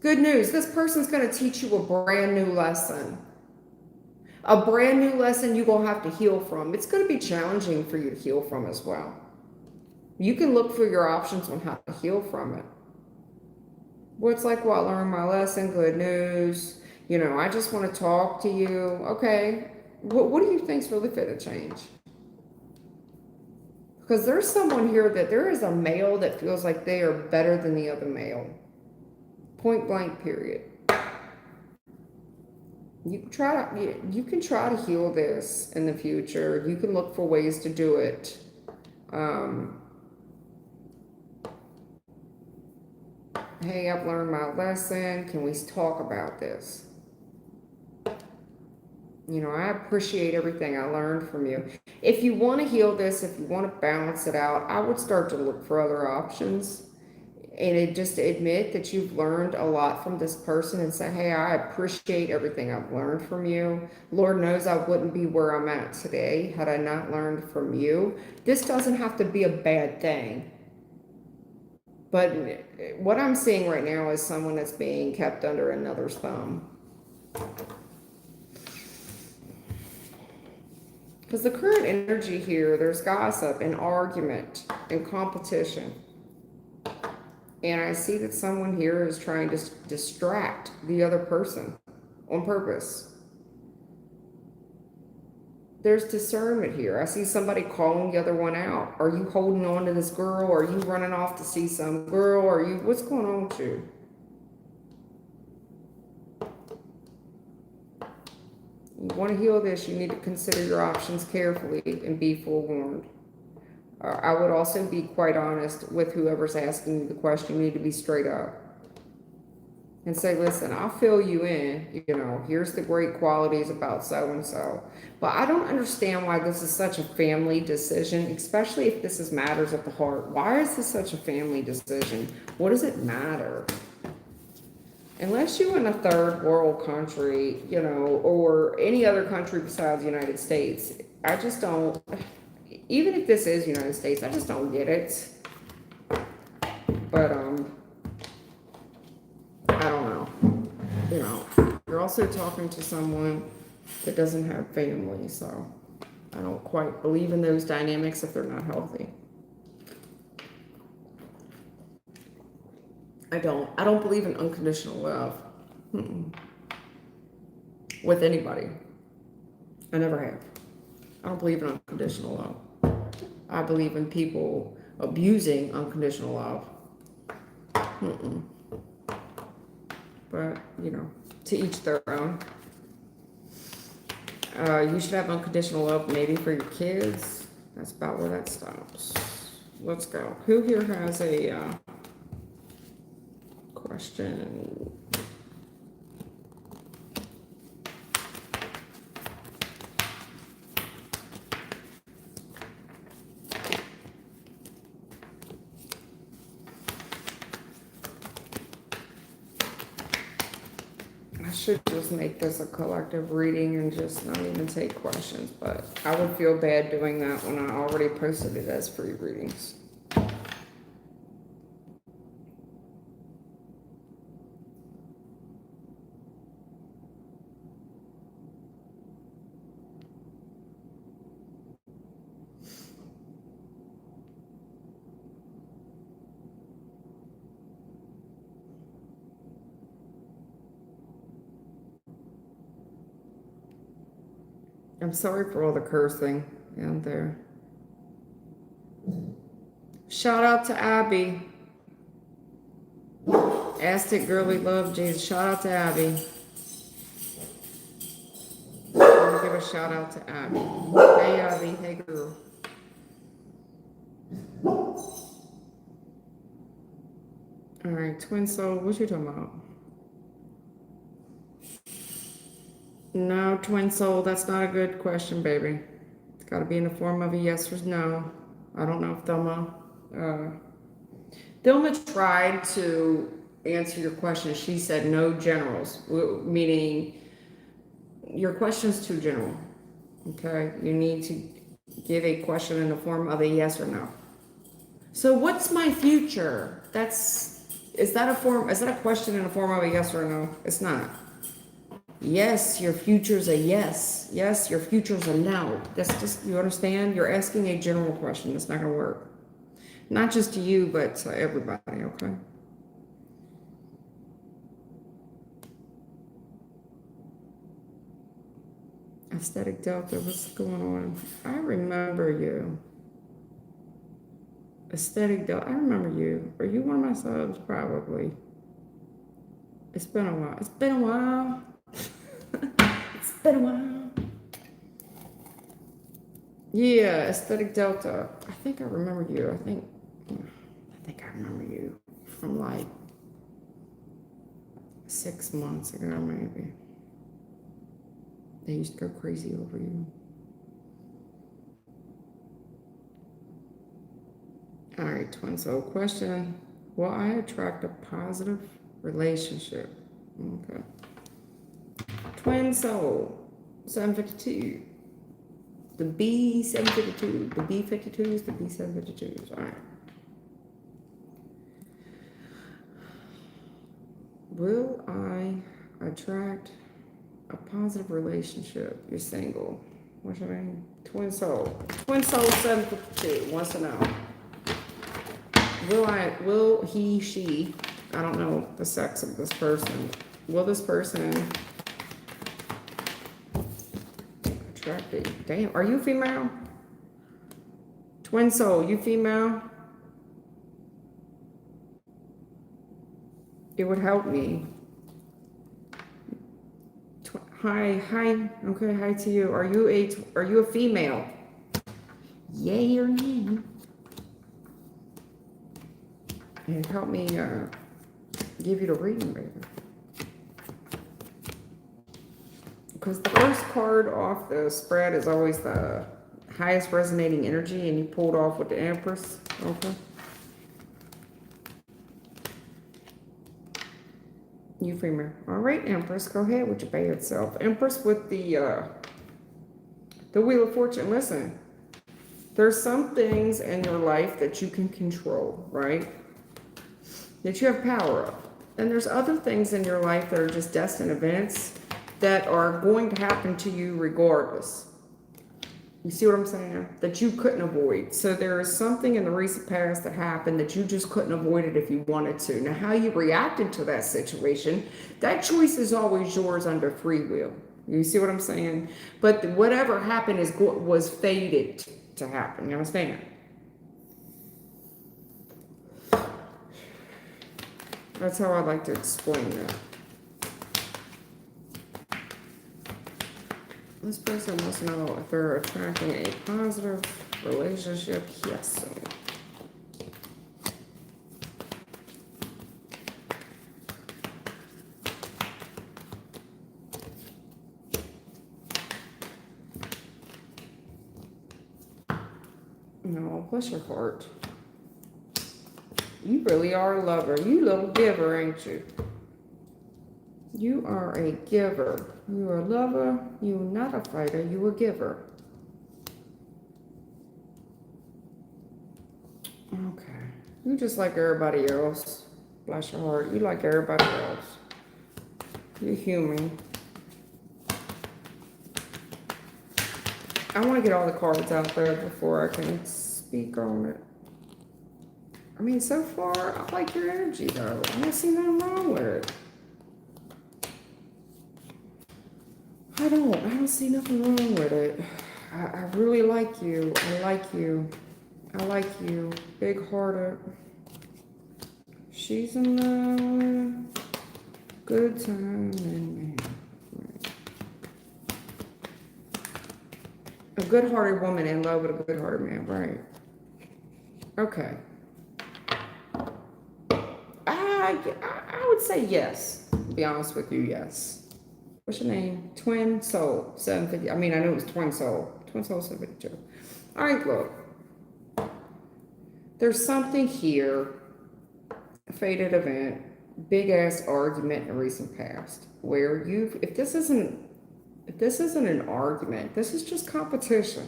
Good news. This person's going to teach you a brand new lesson. A brand new lesson you're going to have to heal from. It's going to be challenging for you to heal from as well. You can look for your options on how to heal from it. Well, it's like, well, I learned my lesson. Good news. You know, I just want to talk to you. Okay. What do you think's really fit to change? Because there's someone here that there is a male that feels like they are better than the other male. Point blank, period. You can try to heal this in the future. You can look for ways to do it. Hey, I've learned my lesson. Can we talk about this? You know, I appreciate everything I learned from you. If you want to heal this, if you want to balance it out, I would start to look for other options. And just admit that you've learned a lot from this person and say, hey, I appreciate everything I've learned from you. Lord knows I wouldn't be where I'm at today had I not learned from you. This doesn't have to be a bad thing. But what I'm seeing right now is someone that's being kept under another's thumb. Because the current energy here, there's gossip and argument and competition. And I see that someone here is trying to distract the other person on purpose. There's discernment here. I see somebody calling the other one out. Are you holding on to this girl? Are you running off to see some girl? What's going on with you? You want to heal this, you need to consider your options carefully and be forewarned. I would also be quite honest with whoever's asking you the question. You need to be straight up and say, listen, I'll fill you in. You know, here's the great qualities about so-and-so. But I don't understand why this is such a family decision, especially if this is matters of the heart. Why is this such a family decision? What does it matter? Unless you're in a third world country, you know, or any other country besides the United States, I just don't... Even if this is United States, I just don't get it. But, I don't know. You know, you're also talking to someone that doesn't have family, so I don't quite believe in those dynamics if they're not healthy. I don't believe in unconditional love. With anybody. I never have. I don't believe in unconditional love. I believe in people abusing unconditional love. But, you know, to each their own. You should have unconditional love maybe for your kids. That's about where that stops. Let's go. Who here has a question? I should just make this a collective reading and just not even take questions, but I would feel bad doing that when I already posted it as free readings. I'm sorry for all the cursing out there. Shout out to Abby. Aztec Girly Love Jesus. Shout out to Abby. I'm gonna give a shout out to Abby. Hey Abby, hey girl. All right, twin soul, what you talking about? No, twin soul, that's not a good question, baby. It's got to be in the form of a yes or no. I don't know if Thelma tried to answer your question. She said no generals, meaning your question's too general. Okay, you need to give a question in the form of a yes or no. So what's my future? Is that a question in the form of a yes or a no? It's not. Yes, your future's a yes. Yes, your future's a no. That's just, you understand? You're asking a general question. It's not gonna work. Not just to you, but to everybody, okay? Aesthetic Delta, what's going on? I remember you. Aesthetic Delta, I remember you. Are you one of my subs? Probably. It's been a while. It's been a while. It's been a while. Yeah, Aesthetic Delta. I think I remember you. I think I remember you from like 6 months ago, maybe. They used to go crazy over you. All right, twin soul question. Will I attract a positive relationship? Okay. Twin soul, 752. The B752. The B52s, the B752s. All right. Will I attract a positive relationship? You're single. What's your name? Twin soul. Twin soul 752 wants to know. Will he, she, I don't know the sex of this person. Will this person attract a, damn, are you female? Twin soul, you female? It would help me. Hi, okay, hi to you. Are you a female? Yay or nay? And help me give you the reading, baby. Because the first card off the spread is always the highest resonating energy, and you pulled off with the Empress. Okay. You female. All right, Empress, go ahead with your bad self. Empress with the Wheel of Fortune. Listen, there's some things in your life that you can control, right? That you have power of. And there's other things in your life that are just destined events that are going to happen to you regardless. You see what I'm saying? That you couldn't avoid. So there is something in the recent past that happened that you just couldn't avoid it if you wanted to. Now, how you reacted to that situation, that choice is always yours under free will. You see what I'm saying? But whatever happened was fated to happen. You understand? That's how I like to explain that. This person wants to know if they're attracting a positive relationship. Yes. No, bless your heart. You really are a lover. You little giver, ain't you? You are a giver. You are a lover. You're not a fighter. You a giver. Okay. You just like everybody else. Bless your heart. You like everybody else. You're human. I want to get all the cards out there before I can speak on it. I mean, so far, I like your energy, though. I don't see nothing wrong with it. I don't see nothing wrong with it. I really like you. I like you. I like you. Big hearted. She's in the good time and a good-hearted woman in love with a good-hearted man, right? Okay. I would say yes. To be honest with you, yes. What's your name? Twin Soul 750. I mean, I knew it was Twin Soul. Twin Soul 752. All right, look. There's something here. Faded event. Big ass argument in the recent past where if this isn't an argument, this is just competition.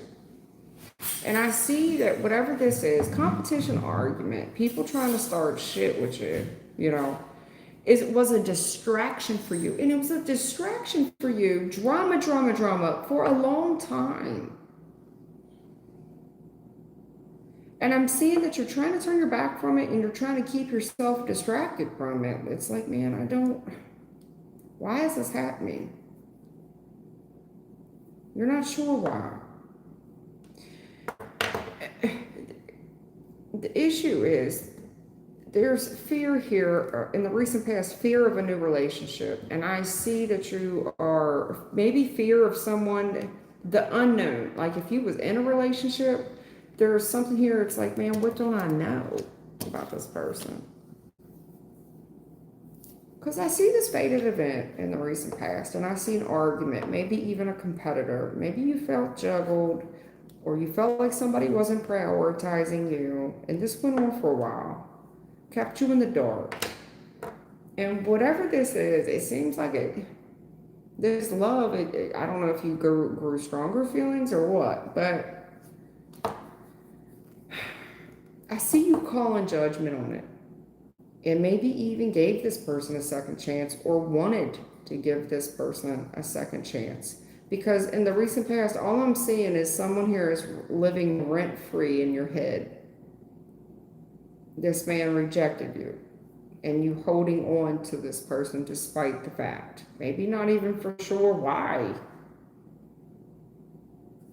And I see that whatever this is, competition, argument, people trying to start shit with you, it was a distraction for you. And it was a distraction for you, drama, for a long time. And I'm seeing that you're trying to turn your back from it and you're trying to keep yourself distracted from it. It's like, man, why is this happening? You're not sure why. The issue is there's fear here in the recent past, fear of a new relationship. And I see that you are maybe fear of someone, the unknown. Like if you was in a relationship, there's something here. It's like, man, what don't I know about this person? Because I see this faded event in the recent past and I see an argument, maybe even a competitor. Maybe you felt juggled or you felt like somebody wasn't prioritizing you. And this went on for a while. Kept you in the dark. And whatever this is, it seems like this love, I don't know if you grew stronger feelings or what, but I see you calling judgment on it. And maybe even gave this person a second chance or wanted to give this person a second chance. Because in the recent past, all I'm seeing is someone here is living rent-free in your head. This man rejected you. And you holding on to this person despite the fact. Maybe not even for sure why.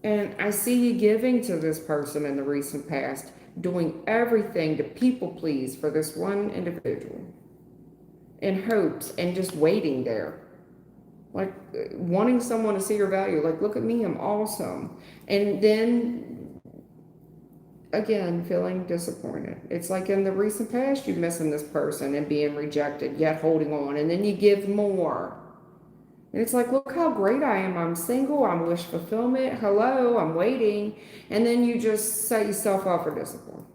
And I see you giving to this person in the recent past, doing everything to people please for this one individual in hopes and just waiting there. Like wanting someone to see your value. Like, look at me, I'm awesome. And then again, feeling disappointed. It's like in the recent past, you're missing this person and being rejected, yet holding on. And then you give more. And it's like, look how great I am. I'm single. I'm wish fulfillment. Hello, I'm waiting. And then you just set yourself up for disappointment.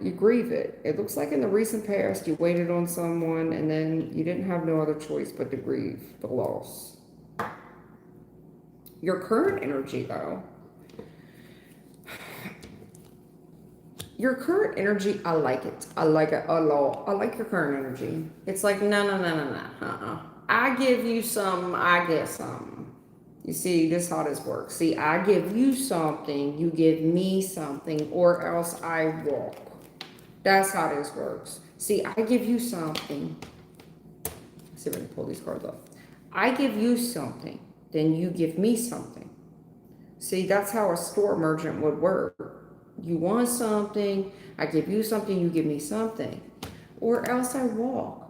You grieve it. It looks like in the recent past, you waited on someone and then you didn't have no other choice but to grieve the loss. Your current energy, though, I like it. I like it a lot. I like your current energy. It's like, no. I give you some, I get some. You see, this is how this works. See, I give you something, you give me something, or else I walk. That's how this works. See, I give you something. Let's see if I can pull these cards off. I give you something, then you give me something. See, that's how a store merchant would work. You want something, I give you something, you give me something, or else I walk.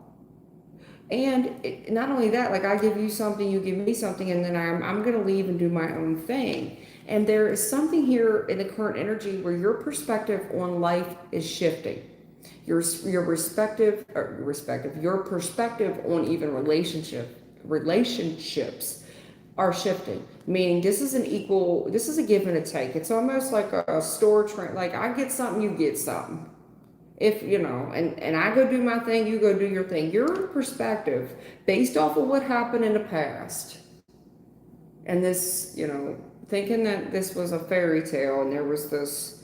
And not only that, like I give you something, you give me something, and then I'm going to leave and do my own thing. And there is something here in the current energy where your perspective on life is shifting. Your perspective on even relationships are shifting. Meaning this is a give and a take. It's almost like a store trend. Like I get something, you get something. If, and I go do my thing, you go do your thing. Your perspective, based off of what happened in the past, and this, thinking that this was a fairy tale and there was this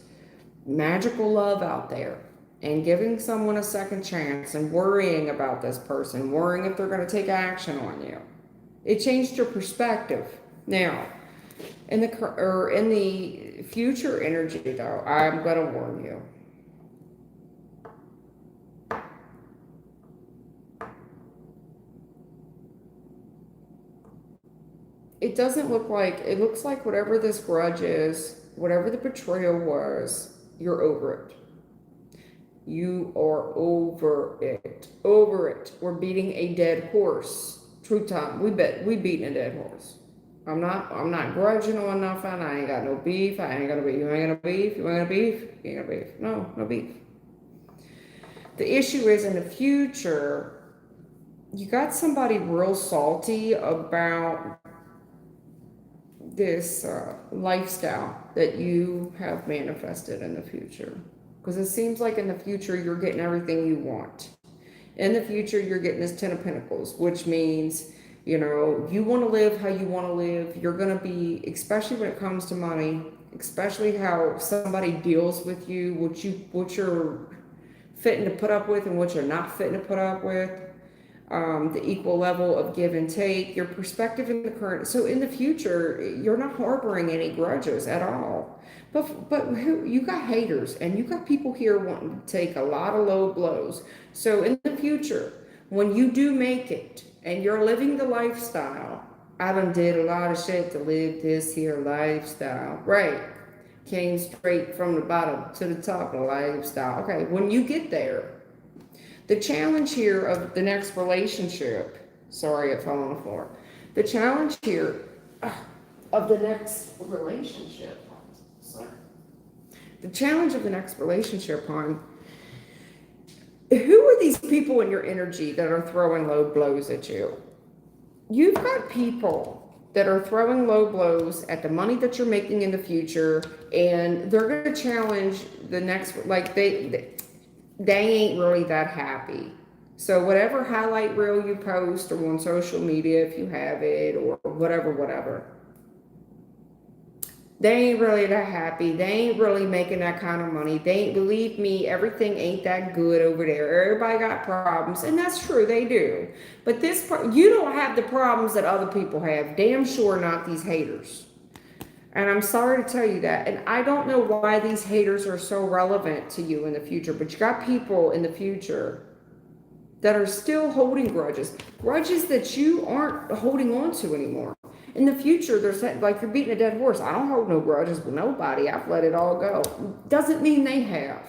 magical love out there, and giving someone a second chance and worrying about this person, worrying if they're going to take action on you. It changed your perspective. Now, in the future energy, though, I'm going to warn you. It looks like whatever this grudge is, whatever the betrayal was, you're over it. You are over it. Over it. We're beating a dead horse. True time. We beating a dead horse. I'm not grudging on nothing. I ain't got no beef. I ain't got no beef. You ain't got no beef. You ain't got no beef. You ain't got no beef. No, no beef. The issue is in the future, you got somebody real salty about this lifestyle that you have manifested in the future. Because it seems like in the future, you're getting everything you want. In the future, you're getting this Ten of Pentacles, which means, you want to live how you want to live. You're going to be, especially when it comes to money, especially how somebody deals with you, what you're fitting to put up with and what you're not fitting to put up with. The equal level of give and take, your perspective in the current. So in the future, you're not harboring any grudges at all. But you got haters and you got people here wanting to take a lot of low blows. So in the future, when you do make it and you're living the lifestyle, I done did a lot of shit to live this here lifestyle. Right. Came straight from the bottom to the top of the lifestyle. Okay, when you get there, the challenge here of the next relationship, sorry, it fell on the floor. The challenge here of the next relationship, sorry. The challenge of the next relationship, hon, who are these people in your energy that are throwing low blows at you? You've got people that are throwing low blows at the money that you're making in the future, and they're going to challenge the next, like they ain't really that happy. So whatever highlight reel you post or on social media, if you have it, or whatever, they ain't really that happy. They ain't really making that kind of money. They ain't, believe me, everything ain't that good over there. Everybody got problems, and that's true, they do. But you don't have the problems that other people have. Damn sure not these haters. And I'm sorry to tell you that. And I don't know why these haters are so relevant to you in the future, but you got people in the future that are still holding grudges that you aren't holding on to anymore. In the future, there's like you're beating a dead horse. I don't hold no grudges with nobody. I've let it all go. Doesn't mean they have.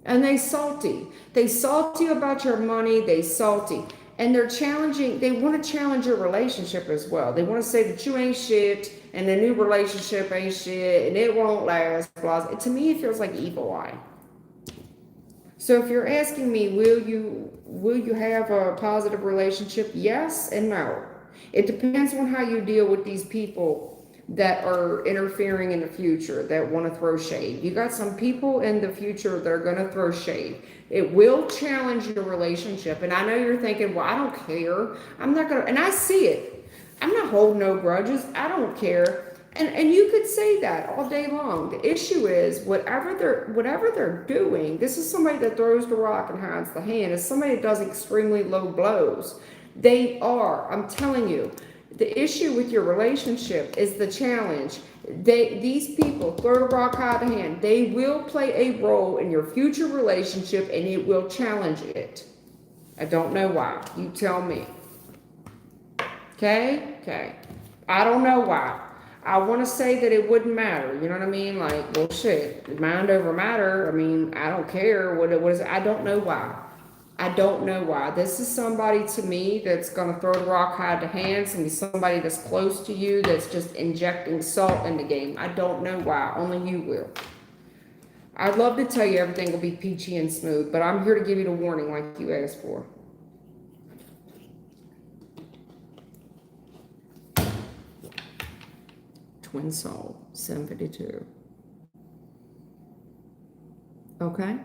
And they salty. They salty about your money. They salty. And they're challenging, they want to challenge your relationship as well. They want to say that you ain't shit and the new relationship ain't shit and it won't last. Blah. To me, it feels like evil eye. So if you're asking me, will you have a positive relationship? Yes and no. It depends on how you deal with these people that are interfering in the future, that want to throw shade. You got some people in the future that are going to throw shade. It will challenge your relationship. And I know you're thinking, well, I don't care. I'm not going to, and I see it. I'm not holding no grudges. I don't care. And you could say that all day long. The issue is whatever they're doing, this is somebody that throws the rock and hides the hand. It's somebody that does extremely low blows. They are, I'm telling you, the issue with your relationship is the challenge. These people, throw the rock, hide the hand. They will play a role in your future relationship and it will challenge it. I don't know why. You tell me. Okay. I don't know why. I want to say that it wouldn't matter. You know what I mean? Like, well, shit, mind over matter. I mean, I don't care. What is it? I don't know why. I don't know why. This is somebody to me that's going to throw the rock, hide the hands, and be somebody that's close to you that's just injecting salt in the game. I don't know why. Only you will. I'd love to tell you everything will be peachy and smooth, but I'm here to give you the warning like you asked for. Twin soul, 752. Okay?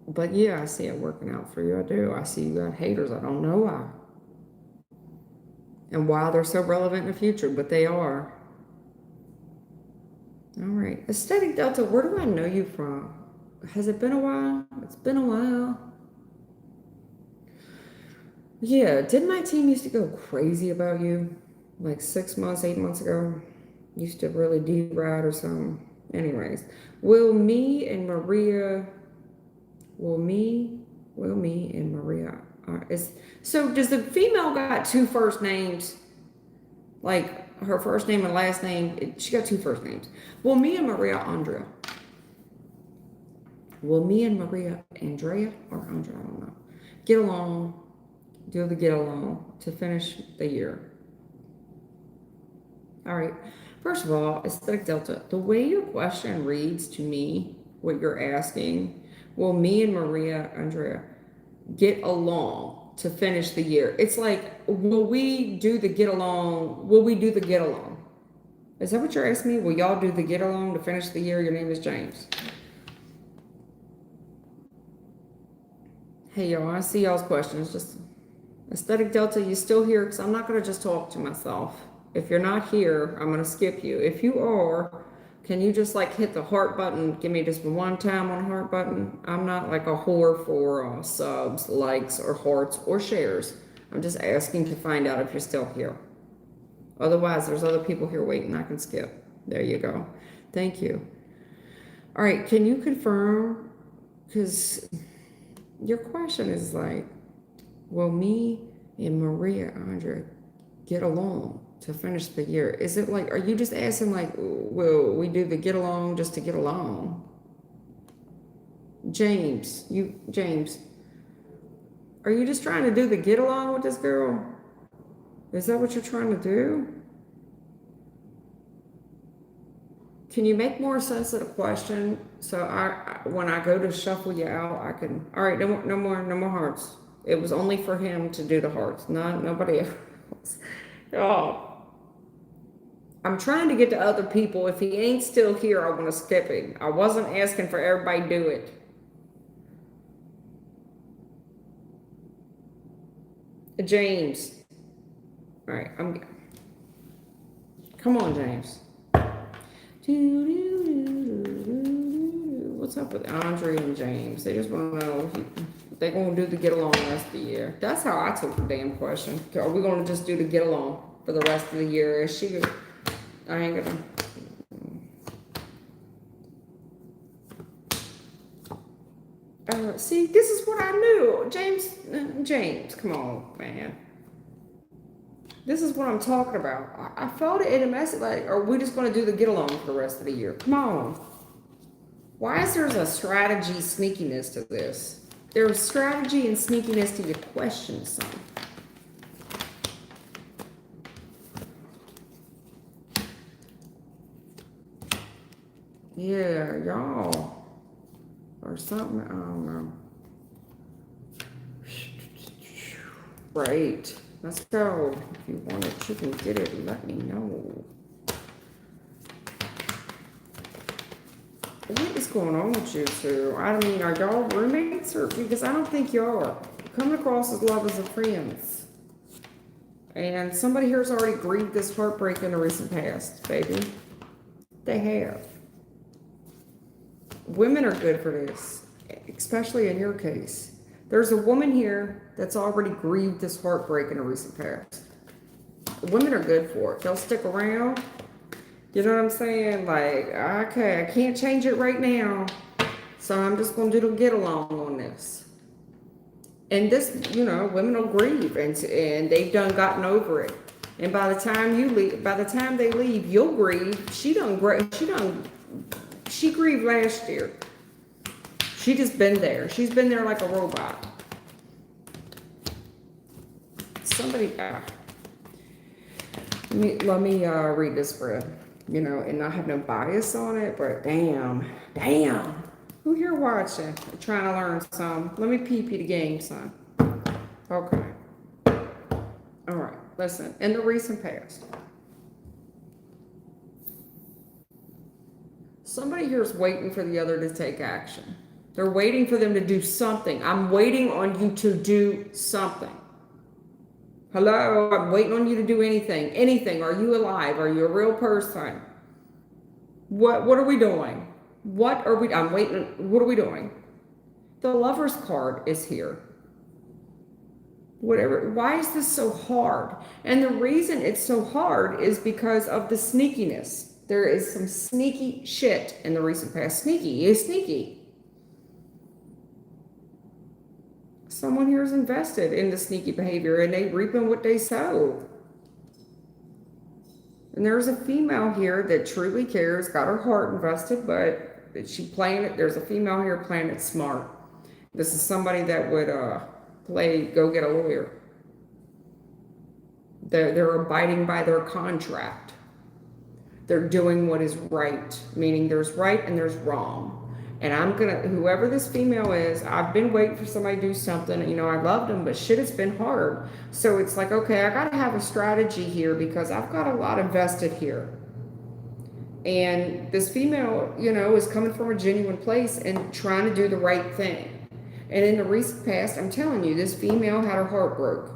But yeah, I see it working out for you. I do. I see you got haters. I don't know why. And why they're so relevant in the future, but they are. All right. Aesthetic Delta, where do I know you from? Has it been a while? It's been a while. Yeah, didn't my team used to go crazy about you? Like 6 months, 8 months ago? Used to really deride or something. Anyways, will me and Maria so does the female got two first names? Like her first name and last name, she got two first names. Will me and Maria Andrea? Will me and Maria Andrea or Andrea, I don't know, get along Do the get along to finish the year. All right. First of all, aesthetic delta, the way your question reads to me, what you're asking, will me and Maria Andrea get along to finish the year? It's like, will we do the get along? Will we do the get along? Is that what you're asking me? Will y'all do the get along to finish the year? Your name is James. Hey, y'all, I see y'all's questions. Just aesthetic delta, you still here? Because I'm not going to just talk to myself. If you're not here, I'm going to skip you. If you are, can you just like hit the heart button? Give me just one time on the heart button. I'm not like a whore for subs, likes, or hearts, or shares. I'm just asking to find out if you're still here. Otherwise, there's other people here waiting. I can skip. There you go. Thank you. All right, can you confirm? Because your question is like, will me and Maria Andrea get along to finish the year? Is it like, are you just asking like, will we do the get along just to get along? James, are you just trying to do the get along with this girl? Is that what you're trying to do? Can you make more sense of the question? So when I go to shuffle you out, I can, all right, no more hearts. It was only for him to do the hearts, nobody else. Oh, I'm trying to get to other people. If he ain't still here, I want to skip him. I wasn't asking for everybody to do it. James. All right, come on, James. What's up with Andre and James? They just want to know if they're going to do the get along the rest of the year. That's how I took the damn question. Are we going to just do the get along for the rest of the year? Is she? I ain't gonna. See, this is what I knew. James, come on, man. This is what I'm talking about. I felt it in a message like, are we just going to do the get along for the rest of the year? Come on. Why is there a strategy sneakiness to this? There's strategy and sneakiness to your question, son. Yeah, y'all. Or something, I don't know. Right. Let's go. If you want it, you can get it. Let me know. What is going on with you two? I mean, are y'all roommates? Or because I don't think y'all are. Coming across as lovers and friends. And somebody here has already grieved this heartbreak in the recent past, baby. They have. Women are good for this, especially in your case. There's a woman here that's already grieved this heartbreak in the recent past. Women are good for it. They'll stick around. You know what I'm saying? Like, okay, I can't change it right now, so I'm just going to do the get along on this. And this, you know, women will grieve, and they've done gotten over it. And by the time you leave, by the time they leave, you'll grieve. She grieved last year. She just been there. She's been there like a robot. Somebody, let me read this spread, you know, and not have no bias on it, but damn. Who here watching? Trying to learn some. Let me peep you the game, son. Okay. All right, listen, in the recent past, somebody here is waiting for the other to take action. They're waiting for them to do something. I'm waiting on you to do something. Hello, I'm waiting on you to do anything. Anything. Are you alive? Are you a real person? What are we doing? I'm waiting. What are we doing? The Lover's card is here. Whatever. Why is this so hard? And the reason it's so hard is because of the sneakiness. There is some sneaky shit in the recent past. Sneaky is sneaky. Someone here is invested in the sneaky behavior and they reaping what they sow. And there's a female here that truly cares, got her heart invested, but she playing it. There's a female here playing it smart. This is somebody that would play go get a lawyer. They're abiding by their contract. They're doing what is right, meaning there's right and there's wrong. And whoever this female is, I've been waiting for somebody to do something. You know, I loved them, but shit, it's been hard. So it's like, okay, I got to have a strategy here because I've got a lot invested here. And this female, you know, is coming from a genuine place and trying to do the right thing. And in the recent past, I'm telling you, this female had her heart broke.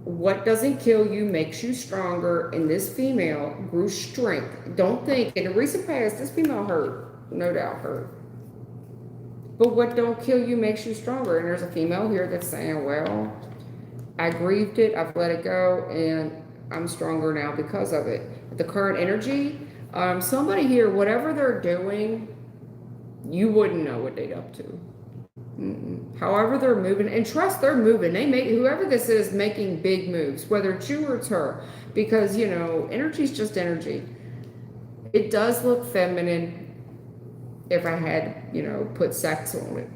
What doesn't kill you makes you stronger, and this female grew strength. Don't think, in the recent past, this female hurt, no doubt hurt. But what don't kill you makes you stronger. And there's a female here that's saying, well, I grieved it, I've let it go, and I'm stronger now because of it. The current energy, somebody here, whatever they're doing, you wouldn't know what they're up to. However they're moving, and trust they're moving. Whoever this is making big moves, whether it's you or it's her, because, you know, energy is just energy. It does look feminine if I had, you know, put sex on it.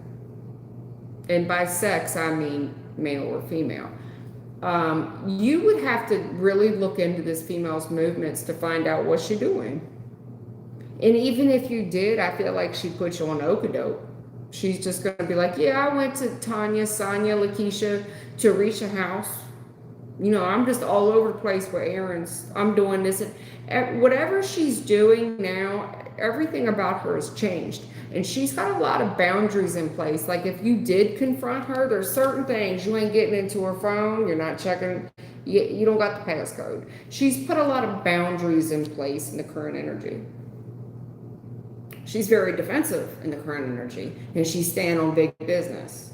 And by sex, I mean male or female. You would have to really look into this female's movements to find out what she's doing. And even if you did, I feel like she put you on okie-doke. She's just going to be like, yeah, I went to Tanya, Sonia, Lakeisha to reach a house. You know, I'm just all over the place with errands. I'm doing this. And whatever she's doing now, everything about her has changed. And she's got a lot of boundaries in place. Like if you did confront her, there's certain things. You ain't getting into her phone. You're not checking. You don't got the passcode. She's put a lot of boundaries in place in the current energy. She's very defensive in the current energy, and she's staying on big business.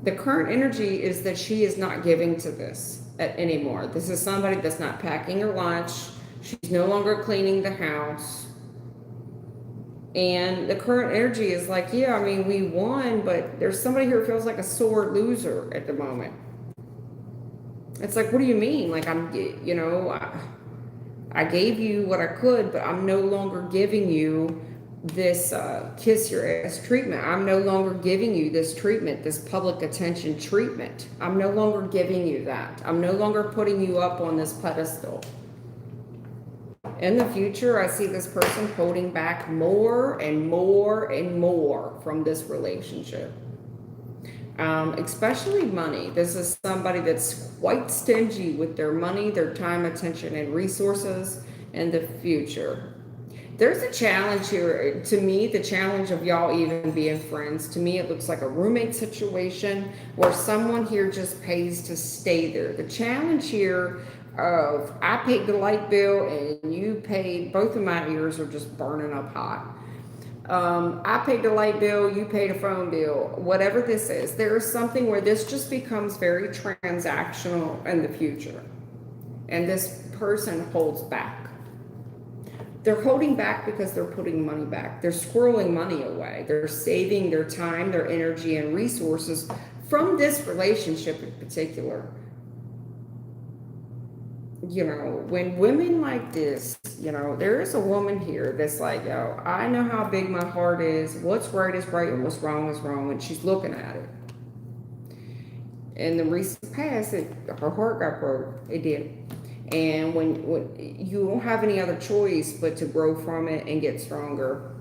The current energy is that she is not giving to this anymore. This is somebody that's not packing her lunch. She's no longer cleaning the house. And the current energy is like, yeah, I mean, we won, but there's somebody here who feels like a sore loser at the moment. It's like, what do you mean? Like, you know, I gave you what I could, but I'm no longer giving you this kiss your ass treatment. I'm no longer giving you this treatment, this public attention treatment. I'm no longer giving you that. I'm no longer putting you up on this pedestal. In the future, I see this person holding back more and more and more from this relationship. Especially money. This is somebody that's quite stingy with their money, their time, attention, and resources in the future. There's a challenge here. To me, the challenge of y'all even being friends, to me, it looks like a roommate situation where someone here just pays to stay there. The challenge here of I paid the light bill and you paid, both of my ears are just burning up hot. I paid the light bill, you paid a phone bill, whatever this is. There is something where this just becomes very transactional in the future. And this person holds back. They're holding back because they're putting money back. They're squirreling money away. They're saving their time, their energy, and resources from this relationship in particular. You know, when women like this, you know, there is a woman here that's like, yo, I know how big my heart is. What's right is right and what's wrong is wrong. And she's looking at it. In the recent past, her heart got broke. It did. And when you don't have any other choice but to grow from it and get stronger.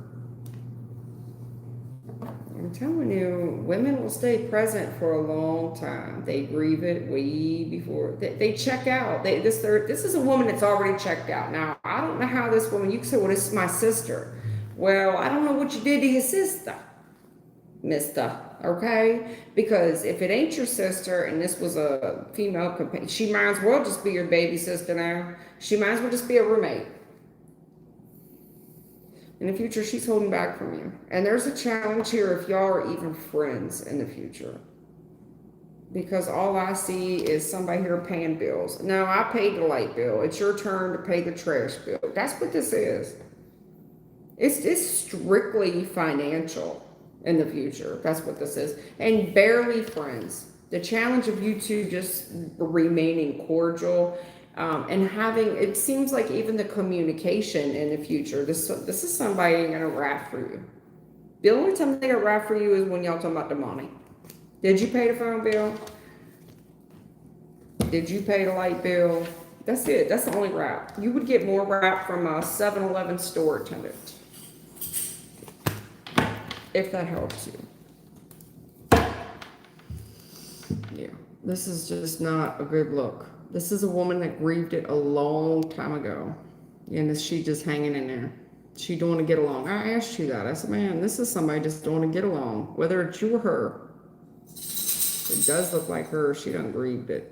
I'm telling you, women will stay present for a long time. They grieve it way before they check out. This is a woman that's already checked out. Now, I don't know how this woman, you can say, well, this is my sister. Well, I don't know what you did to your sister, mister, okay? Because if it ain't your sister and this was a female companion, she might as well just be your baby sister now. She might as well just be a roommate. In the future, she's holding back from you. And there's a challenge here if y'all are even friends in the future. Because all I see is somebody here paying bills. Now, I paid the light bill. It's your turn to pay the trash bill. That's what this is. It's strictly financial in the future. That's what this is. And barely friends. The challenge of you two just remaining cordial. And having, it seems like even the communication in the future, this is somebody ain't gonna rap for you. The only time they gonna rap for you is when y'all talking about the money. Did you pay the phone bill? Did you pay the light bill? That's it. That's the only rap. You would get more rap from a 7-Eleven store attendant. If that helps you. Yeah. This is just not a good look. This is a woman that grieved it a long time ago. And she just hanging in there. She don't want to get along. I asked you that. I said, man, this is somebody just don't want to get along. Whether it's you or her. It does look like her. She done grieved it.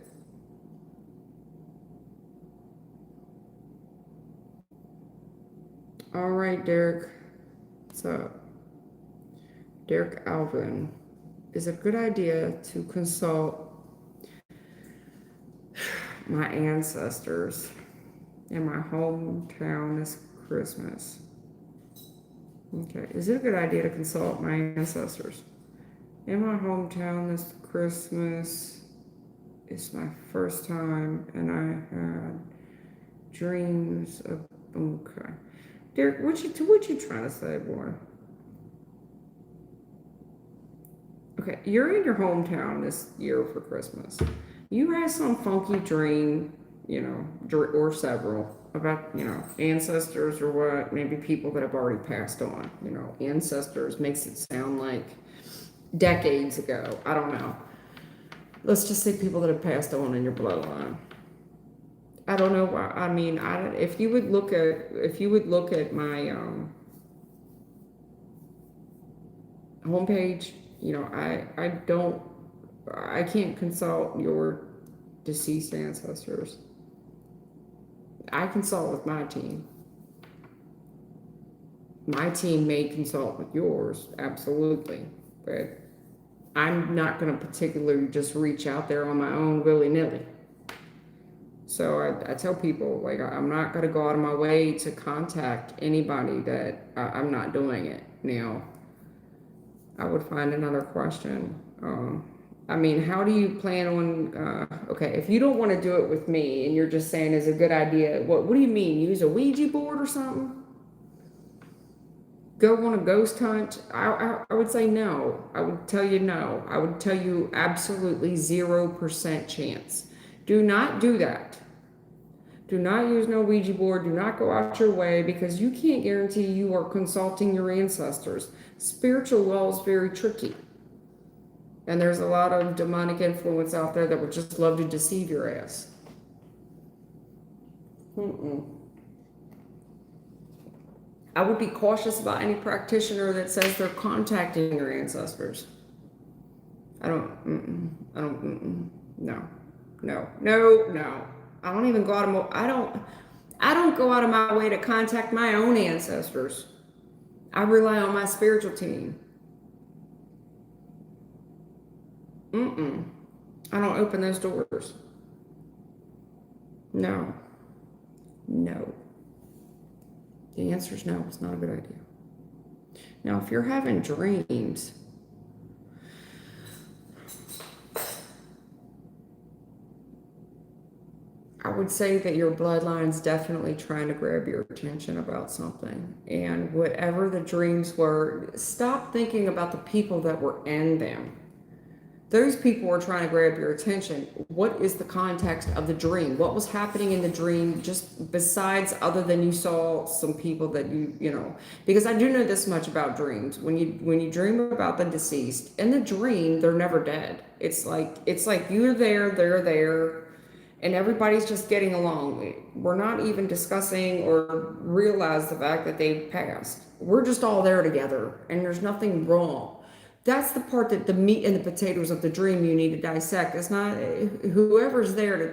All right, Derek. What's up? Derek Alvin. Is it a good idea to consult my ancestors in my hometown this Christmas? Okay. Is it a good idea to consult my ancestors in my hometown this Christmas? It's my first time, and I had dreams of. Okay, Derek, what you trying to say, boy? Okay, you're in your hometown this year for Christmas. You had some funky dream, or several about, ancestors or what, maybe people that have already passed on. Ancestors makes it sound like decades ago. I don't know. Let's just say people that have passed on in your bloodline. I don't know why. I mean, if you would look at my homepage, I can't consult your deceased ancestors. I consult with my team. My team may consult with yours, absolutely, but I'm not going to particularly just reach out there on my own willy-nilly. So I tell people, like, I'm not going to go out of my way to contact anybody that I'm not doing it. Now, I would find another question. I mean, how do you plan on, okay, if you don't want to do it with me and you're just saying it's a good idea, what do you mean? Use a Ouija board or something? Go on a ghost hunt? I would say no. I would tell you no. I would tell you absolutely 0% chance. Do not do that. Do not use no Ouija board. Do not go out your way, because you can't guarantee you are consulting your ancestors. Spiritual well is very tricky. And there's a lot of demonic influence out there that would just love to deceive your ass. I would be cautious about any practitioner that says they're contacting your ancestors. No. I don't even go out of I don't go out of my way to contact my own ancestors. I rely on my spiritual team. I don't open those doors. No. The answer is no. It's not a good idea. Now, if you're having dreams, I would say that your bloodline's definitely trying to grab your attention about something. And whatever the dreams were, stop thinking about the people that were in them. Those people were trying to grab your attention. What is the context of the dream? What was happening in the dream, just besides other than you saw some people that because I do know this much about dreams. When you dream about the deceased, in the dream, they're never dead. It's like you're there, they're there, and everybody's just getting along. We're not even discussing or realize the fact that they've passed. We're just all there together, and there's nothing wrong. That's the part that the meat and the potatoes of the dream you need to dissect. It's not whoever's there to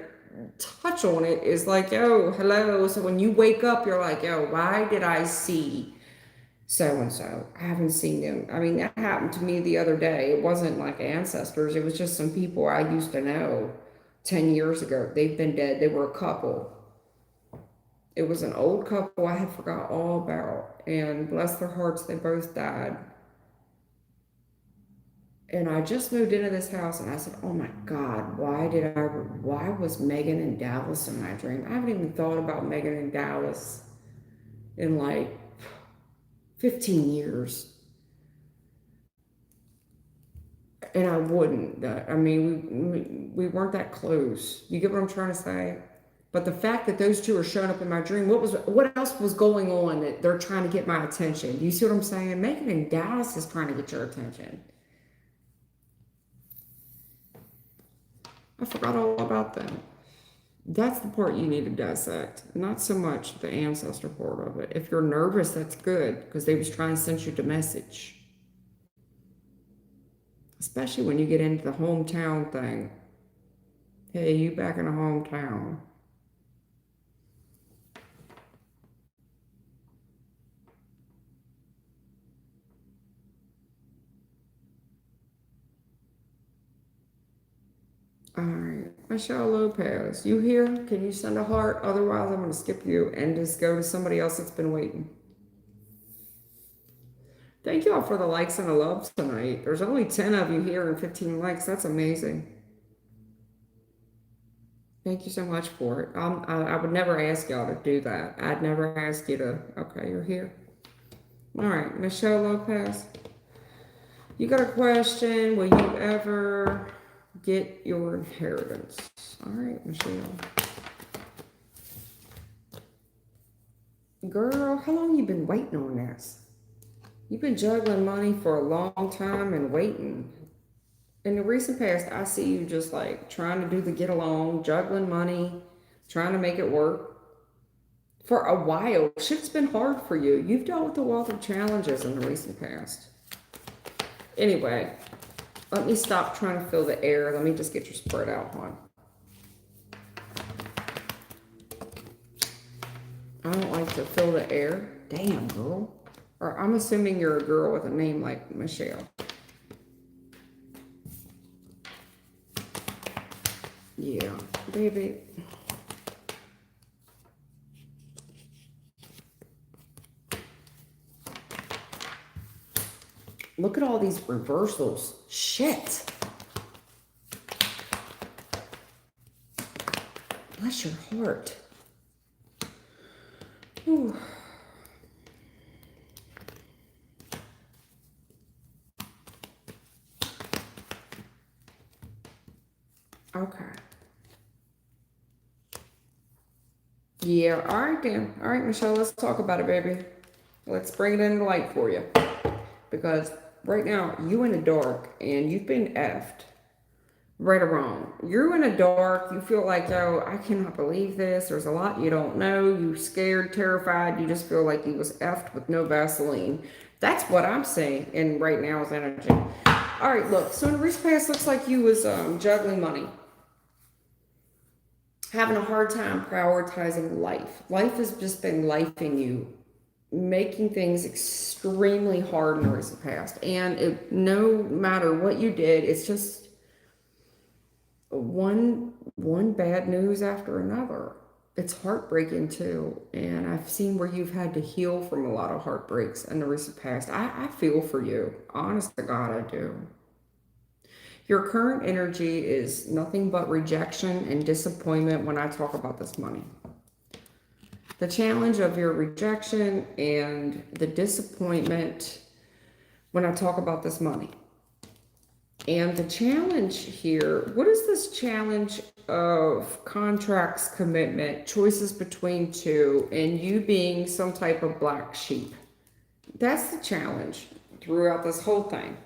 touch on it is like, oh, hello. So when you wake up, you're like, oh, why did I see so-and-so? I haven't seen them. I mean, that happened to me the other day. It wasn't like ancestors. It was just some people I used to know 10 years ago. They've been dead. They were a couple. It was an old couple I had forgot all about. And bless their hearts, they both died. And I just moved into this house and I said, oh my God, why was Megan in Dallas in my dream? I haven't even thought about Megan in Dallas in like 15 years. And I wouldn't. I mean, we weren't that close. You get what I'm trying to say? But the fact that those two are showing up in my dream, what else was going on that they're trying to get my attention? You see what I'm saying? Megan and Dallas is trying to get your attention. I forgot all about that. That's the part you need to dissect, not so much the ancestor part of it. If you're nervous, that's good because they was trying to send you the message. Especially when you get into the hometown thing. Hey, you back in the hometown. All right, Michelle Lopez, you here? Can you send a heart? Otherwise, I'm going to skip you and just go to somebody else that's been waiting. Thank you all for the likes and the loves tonight. There's only 10 of you here and 15 likes. That's amazing. Thank you so much for it. I would never ask y'all to do that. I'd never ask you to. Okay, you're here. All right, Michelle Lopez. You got a question? Will you ever get your inheritance? All right, Michelle. Girl, how long you been waiting on this? You've been juggling money for a long time and waiting. In the recent past, I see you just like trying to do the get along, juggling money, trying to make it work. For a while, shit's been hard for you. You've dealt with a wealth of challenges in the recent past. Anyway, let me stop trying to fill the air. Let me just get your spread out, hon. I don't like to fill the air. Damn, girl. Or I'm assuming you're a girl with a name like Michelle. Yeah, baby. Look at all these reversals. Shit. Bless your heart. Whew. Okay. Yeah, all right then. All right, Michelle, let's talk about it, baby. Let's bring it into light for you. Because right now, you in the dark and you've been effed. Right or wrong. You're in the dark. You feel like, oh, I cannot believe this. There's a lot you don't know. You're scared, terrified. You just feel like you was effed with no Vaseline. That's what I'm saying in right now's energy. All right, look. So in the recent past, looks like you was juggling money. Having a hard time prioritizing life. Life has just been lifing you, making things extremely hard in the recent past. And no matter what you did, it's just one bad news after another. It's heartbreaking too. And I've seen where you've had to heal from a lot of heartbreaks in the recent past. I feel for you. Honest to God, I do. Your current energy is nothing but rejection and disappointment when I talk about this money. The challenge of your rejection and the disappointment when I talk about this money. And the challenge here, what is this challenge of contracts, commitment, choices between two, and you being some type of black sheep? That's the challenge throughout this whole thing.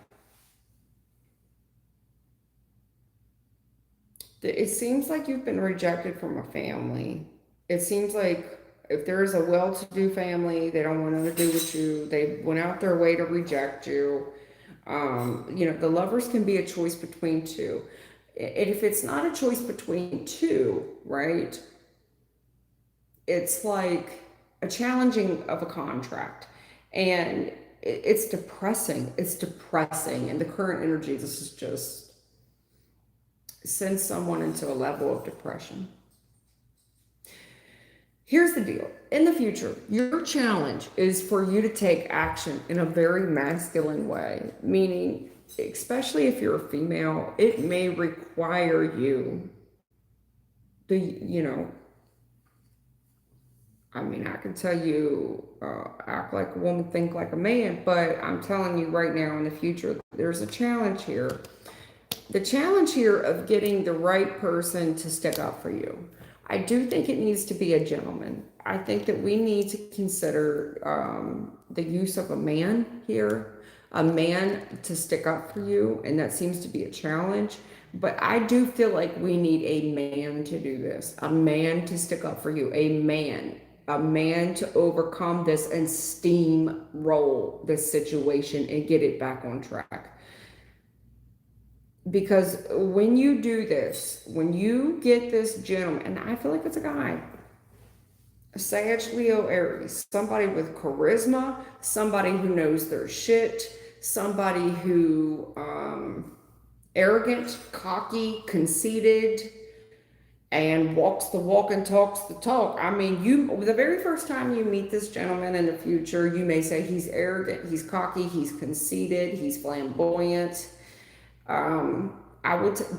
It seems like you've been rejected from a family. It seems like if there's a well-to-do family, they don't want nothing to do with you. They went out their way to reject you. The lovers can be a choice between two. And if it's not a choice between two, right, it's like a challenging of a contract. And it's depressing. It's depressing. And the current energy, this is just sends someone into a level of depression. Here's the deal. In the future, your challenge is for you to take action in a very masculine way, meaning, especially if you're a female, it may require you to, I can tell you, act like a woman, think like a man, but I'm telling you right now in the future, there's a challenge here The challenge here of getting the right person to stick up for you. I do think it needs to be a gentleman. I think that we need to consider the use of a man here, a man to stick up for you, and that seems to be a challenge. But I do feel like we need a man to do this, a man to stick up for you, a man to overcome this and steamroll this situation and get it back on track. Because when you do this, when you get this gentleman, and I feel like it's a guy, Sag, Leo, Aries, somebody with charisma, somebody who knows their shit, somebody who arrogant, cocky, conceited, and walks the walk and talks the talk. I mean, the very first time you meet this gentleman in the future, you may say he's arrogant, he's cocky, he's conceited, he's flamboyant.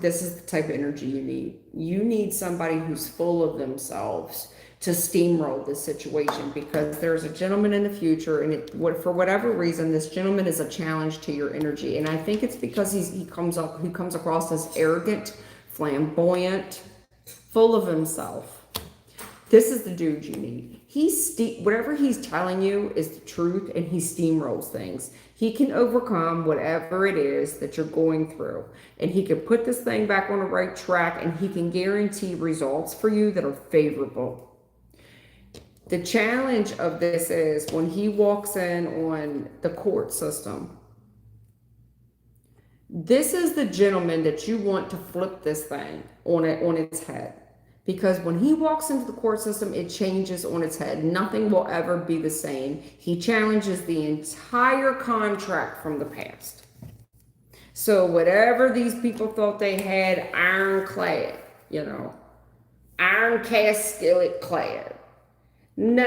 This is the type of energy you need. You need somebody who's full of themselves to steamroll this situation, because there's a gentleman in the future, and for whatever reason, this gentleman is a challenge to your energy. And I think it's because he comes across as arrogant, flamboyant, full of himself. This is the dude you need. Whatever he's telling you is the truth, and he steamrolls things. He can overcome whatever it is that you're going through, and he can put this thing back on the right track, and he can guarantee results for you that are favorable. The challenge of this is when he walks in on the court system. This is the gentleman that you want to flip this thing on its head. Because when he walks into the court system, it changes on its head. Nothing will ever be the same. He challenges the entire contract from the past. So whatever these people thought they had ironclad, iron cast skillet clad. No.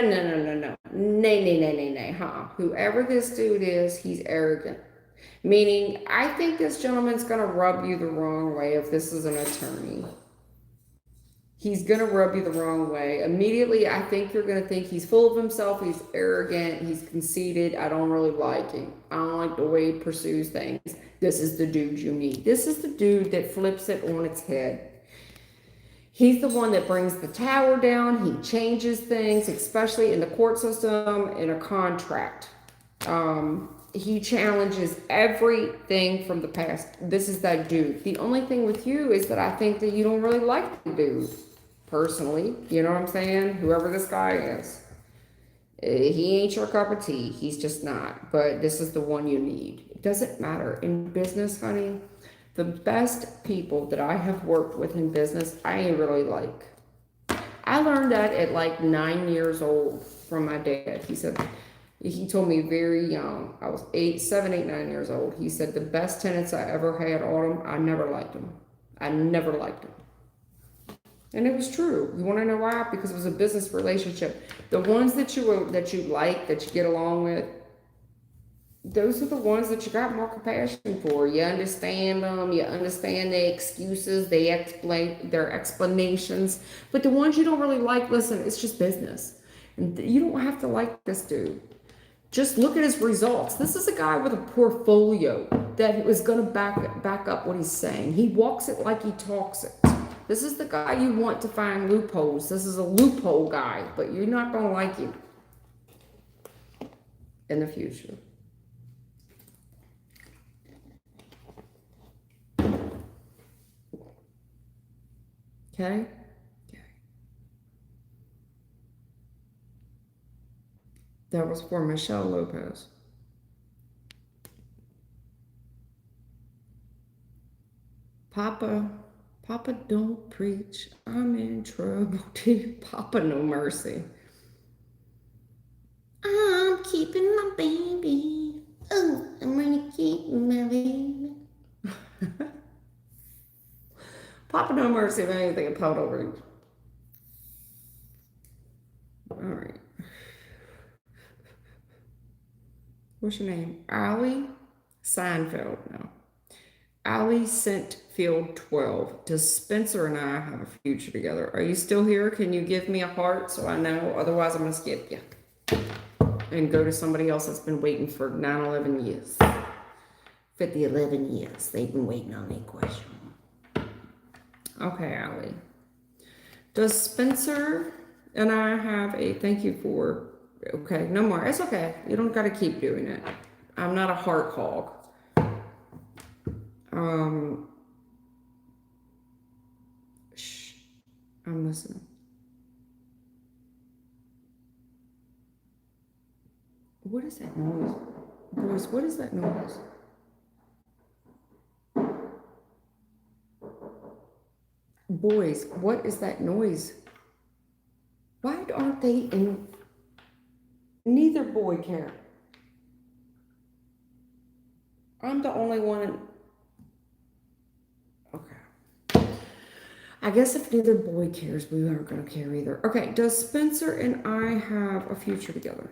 Nay. Whoever this dude is, he's arrogant. Meaning, I think this gentleman's going to rub you the wrong way if this is an attorney. He's going to rub you the wrong way. Immediately, I think you're going to think he's full of himself, he's arrogant, he's conceited, I don't really like him. I don't like the way he pursues things. This is the dude you need. This is the dude that flips it on its head. He's the one that brings the tower down. He changes things, especially in the court system, in a contract. He challenges everything from the past. This is that dude. The only thing with you is that I think that you don't really like the dude, personally. You know what I'm saying? Whoever this guy is. He ain't your cup of tea. He's just not. But this is the one you need. It doesn't matter. In business, honey, the best people that I have worked with in business, I ain't really like. I learned that at like 9 years old from my dad. He told me very young. I was 7, 8, 9 years old. He said the best tenants I ever had on them, I never liked them. I never liked them. And it was true. You want to know why? Because it was a business relationship. The ones that you like, that you get along with, those are the ones that you got more compassion for. You understand them. You understand their excuses. They explain their explanations. But the ones you don't really like, listen, it's just business. And you don't have to like this dude. Just look at his results. This is a guy with a portfolio that is going to back up what he's saying. He walks it like he talks it. This is the guy you want to find loopholes. This is a loophole guy, but you're not going to like him in the future. Okay? That was for Michelle Lopez. Papa, don't preach. I'm in trouble too. Papa, no mercy. I'm keeping my baby. Oh, I'm gonna keep my baby. Papa, no mercy if anything, a Papa reach. All right. What's your name? Allie Seinfeld. No. Allie sent field 12. Does Spencer and I have a future together? Are you still here? Can you give me a heart so I know? Otherwise, I'm going to skip you and go to somebody else that's been waiting for 9-11 years. 50, 11 years. They've been waiting on a question. Okay, Allie. Does Spencer and I have a thank you for? Okay, no more. It's okay. You don't got to keep doing it. I'm not a heart hog. Um, shh, I'm listening. What is that noise? Boys, what is that noise? Boys, what is that noise? Why aren't they in? Neither boy care. I'm the only one. Okay. I guess if neither boy cares, we aren't going to care either. Okay, does Spencer and I have a future together?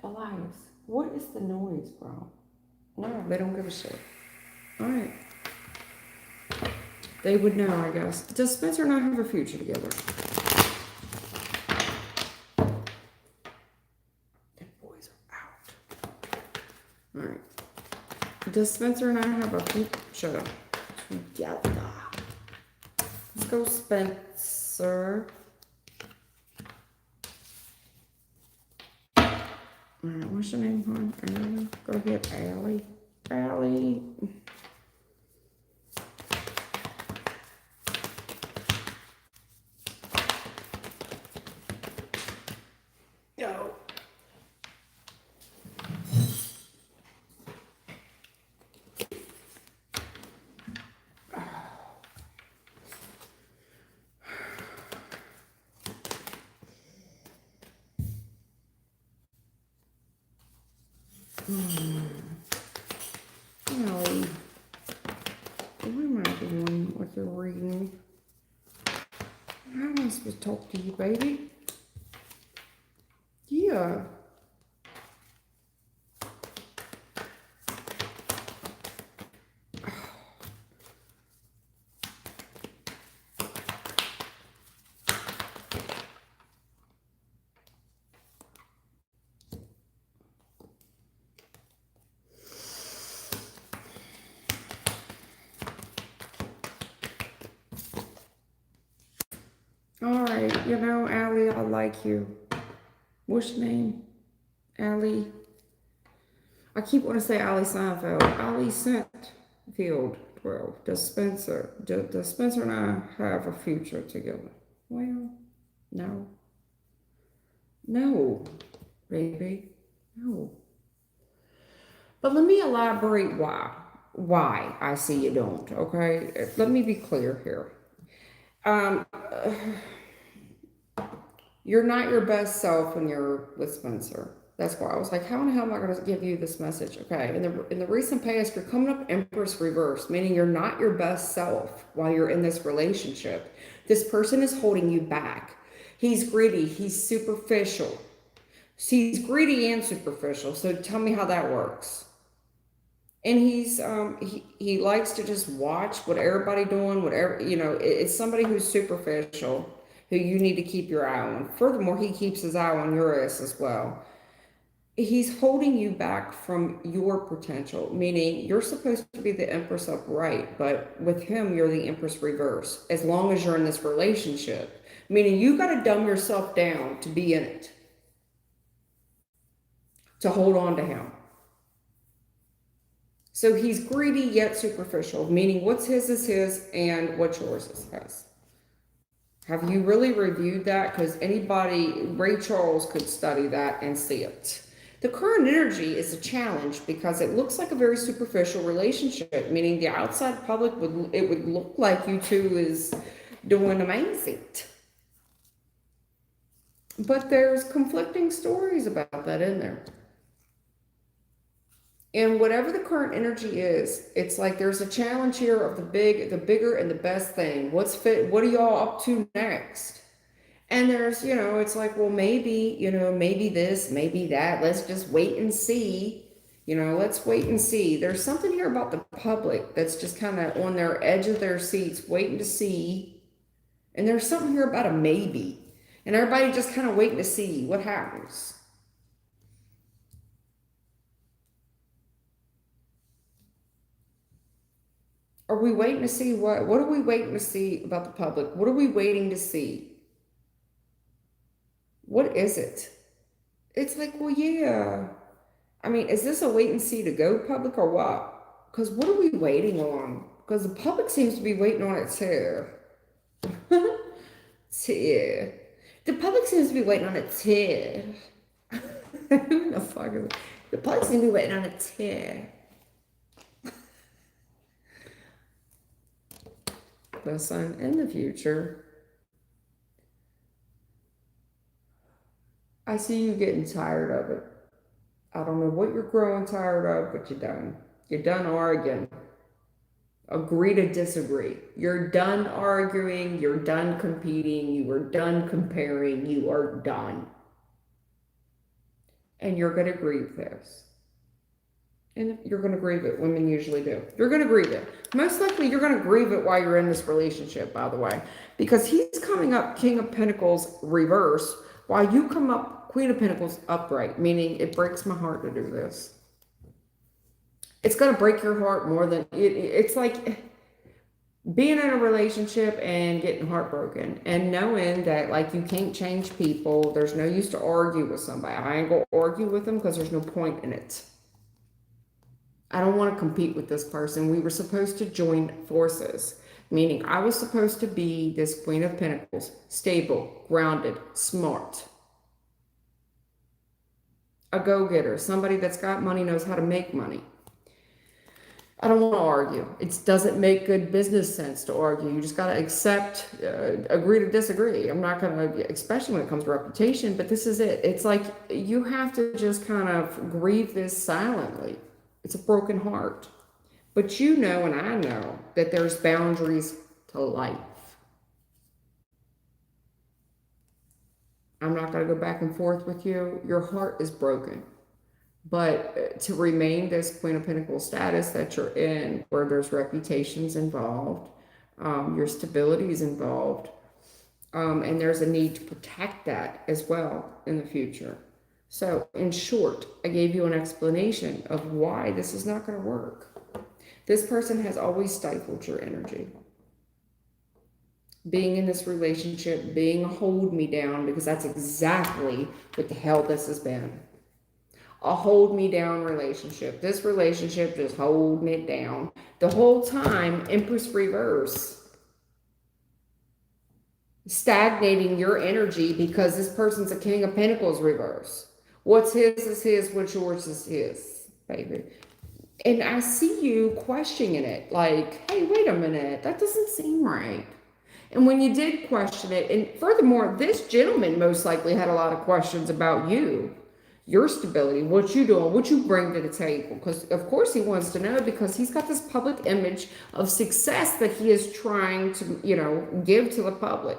Elias, what is the noise, bro? No, they don't give a shit. All right. They would know, I guess. Does Spencer and I have a future together? The boys are out. All right. Does Spencer and I have a future together? Let's go, Spencer. All right, what's your name, hon? Allie. Go ahead, Allie. Allie. No. Allie. What am I doing with your reading? How am I supposed to talk to you, baby? Yeah. All right, you know, Allie, I like you. What's your name? Allie. I keep wanting to say Allie Seinfeld. Allie Sentfield 12. Does Spencer and I have a future together? Well, no. No, baby. No. But let me elaborate why I see you don't, okay? Let me be clear here. Um, you're not your best self when you're with Spencer. That's why I was like, how in the hell am I going to give you this message? Okay, in the recent past, you're coming up Empress reverse, meaning you're not your best self while you're in this relationship. This person is holding you back. He's greedy. He's superficial. He's greedy and superficial. So tell me how that works. And he likes to just watch what everybody doing, whatever, it's somebody who's superficial who you need to keep your eye on. Furthermore, he keeps his eye on your ass as well. He's holding you back from your potential, meaning you're supposed to be the Empress upright, but with him you're the Empress reverse as long as you're in this relationship, meaning you got to dumb yourself down to be in it, to hold on to him. So he's greedy yet superficial, meaning what's his is his and what's yours is his. Have you really reviewed that? Because Ray Charles could study that and see it. The current energy is a challenge because it looks like a very superficial relationship, meaning the outside public would look like you two is doing amazing. But there's conflicting stories about that in there. And whatever the current energy is, it's like there's a challenge here of the bigger and the best thing. What are y'all up to next? And there's, it's like, well, maybe, maybe this, maybe that. Let's just wait and see. Let's wait and see. There's something here about the public that's just kind of on their edge of their seats, waiting to see. And there's something here about a maybe. And everybody just kind of waiting to see what happens. Are we waiting to see what? What are we waiting to see about the public? What are we waiting to see? What is it? It's like, well, yeah. I mean, is this a wait and see to go public or what? Because what are we waiting on? Because the public seems to be waiting on it too. Too. The public seems to be waiting on it too. Who the fuck is it? The public seems to be waiting on it too. Listen, in the future, I see you getting tired of it. I don't know what you're growing tired of, but you're done. You're done arguing. Agree to disagree. You're done arguing. You're done competing. You are done comparing. You are done. And you're going to grieve this. And you're going to grieve it. Women usually do. You're going to grieve it. Most likely, you're going to grieve it while you're in this relationship, by the way. Because he's coming up King of Pentacles reverse while you come up Queen of Pentacles upright, meaning it breaks my heart to do this. It's going to break your heart more than it's like being in a relationship and getting heartbroken and knowing that like you can't change people. There's no use to argue with somebody. I ain't going to argue with them because there's no point in it. I don't want to compete with this person. We were supposed to join forces, meaning I was supposed to be this Queen of Pentacles, stable, grounded, smart, a go-getter, somebody that's got money, knows how to make money. I don't want to argue. It doesn't make good business sense to argue. You just got to accept, agree to disagree. I'm not going to, especially when it comes to reputation, but this is it. It's like you have to just kind of grieve this silently. It's a broken heart. But you know, and I know, that there's boundaries to life. I'm not going to go back and forth with you. Your heart is broken. But to remain this Queen of Pentacles status that you're in, where there's reputations involved, your stability is involved, and there's a need to protect that as well in the future. So, in short, I gave you an explanation of why this is not going to work. This person has always stifled your energy. Being in this relationship, being a hold me down, because that's exactly what the hell this has been. A hold me down relationship. This relationship just holding it down. The whole time, Empress reverse. Stagnating your energy because this person's a King of Pentacles reverse. What's his is his, what's yours is his, baby. And I see you questioning it. Like, hey, wait a minute. That doesn't seem right. And when you did question it, and furthermore, this gentleman most likely had a lot of questions about you. Your stability, what you doing, what you bring to the table. Because of course he wants to know, because he's got this public image of success that he is trying to, you know, give to the public.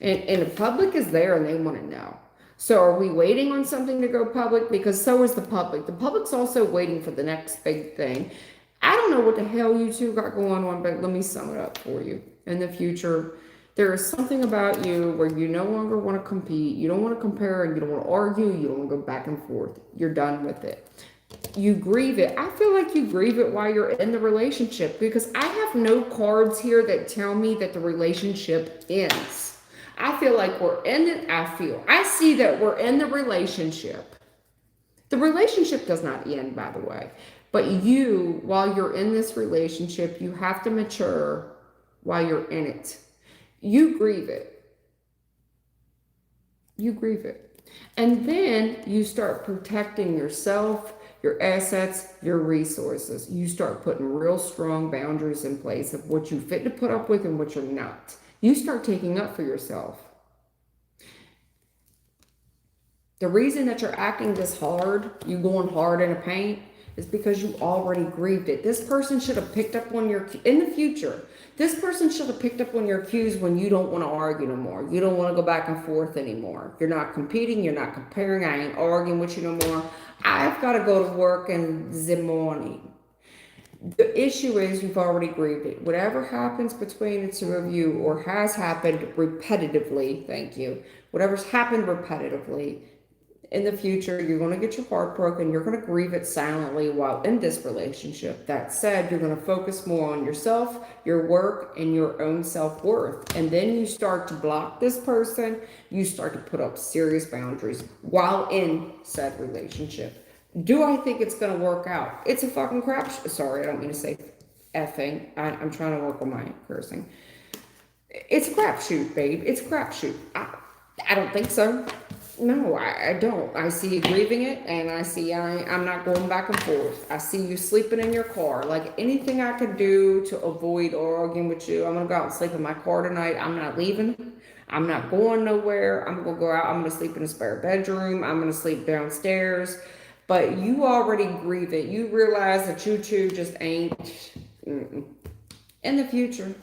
And the public is there and they want to know. So are we waiting on something to go public? Because so is the public. The public's also waiting for the next big thing. I don't know what the hell you two got going on, but let me sum it up for you. In the future, there is something about you where you no longer want to compete. You don't want to compare, and you don't want to argue. You don't want to go back and forth. You're done with it. You grieve it. I feel like you grieve it while you're in the relationship, because I have no cards here that tell me that the relationship ends. I feel like we're in it. I see that we're in the relationship. The relationship does not end, by the way. But you, while you're in this relationship, you have to mature while you're in it. You grieve it. You grieve it. And then you start protecting yourself, your assets, your resources. You start putting real strong boundaries in place of what you fit to put up with and what you're not. You start taking up for yourself. The reason that you're acting this hard, you going hard in the paint, is because you already grieved it. This person should have picked up on your, in the future, this person should have picked up on your cues when you don't want to argue no more. You don't want to go back and forth anymore. You're not competing. You're not comparing. I ain't arguing with you no more. I've got to go to work in the morning. The issue is you've already grieved it. Whatever happens between the two of you, or has happened repetitively, thank you, whatever's happened repetitively, In the future, you're going to get your heart broken. You're going to grieve it silently while in this relationship. That said, you're going to focus more on yourself, your work, and your own self-worth. And then you start to block this person. You start to put up serious boundaries while in said relationship. Do I think it's going to work out? It's a fucking crap. Sorry, I don't mean to say effing. I'm trying to work on my cursing. It's a crapshoot, babe. It's a crapshoot. I don't think so. No, I don't. I see you grieving it, and I see I'm not going back and forth. I see you sleeping in your car. Like, anything I could do to avoid arguing with you, I'm going to go out and sleep in my car tonight. I'm not leaving. I'm not going nowhere. I'm going to go out. I'm going to sleep in a spare bedroom. I'm going to sleep downstairs. But you already grieve it. You realize that you two just ain't. In the future,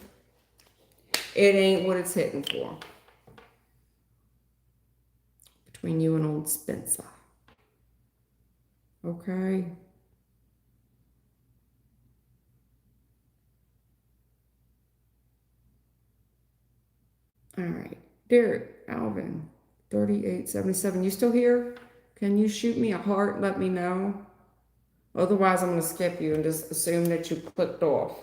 it ain't what it's hitting for. Between you and old Spencer. Okay. All right. Derek Alvin, 3877. You still here? Can you shoot me a heart? Let me know. Otherwise, I'm going to skip you and just assume that you clicked off.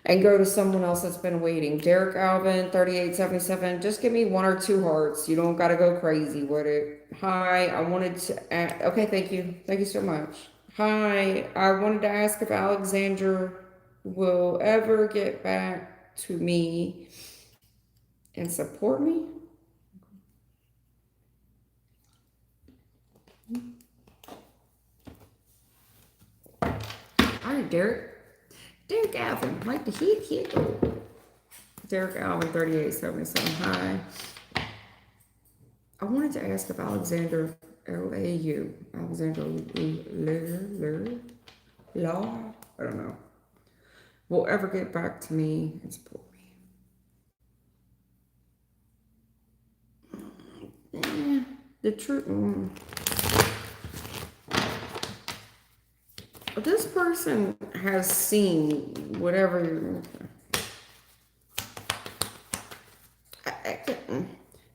And go to someone else that's been waiting. Derek Alvin, 3877. Just give me 1 or 2 hearts. You don't got to go crazy with it. Hi, I wanted to... okay, thank you. Thank you so much. Hi, I wanted to ask if Alexander will ever get back to me and support me. All right, Derek. Derek Alvin, like the hit. Derek Alvin, 3877. Hi. I wanted to ask if Alexander L-A-U, Alexander Law, I don't know, will ever get back to me and support me. The truth. This person has seen whatever.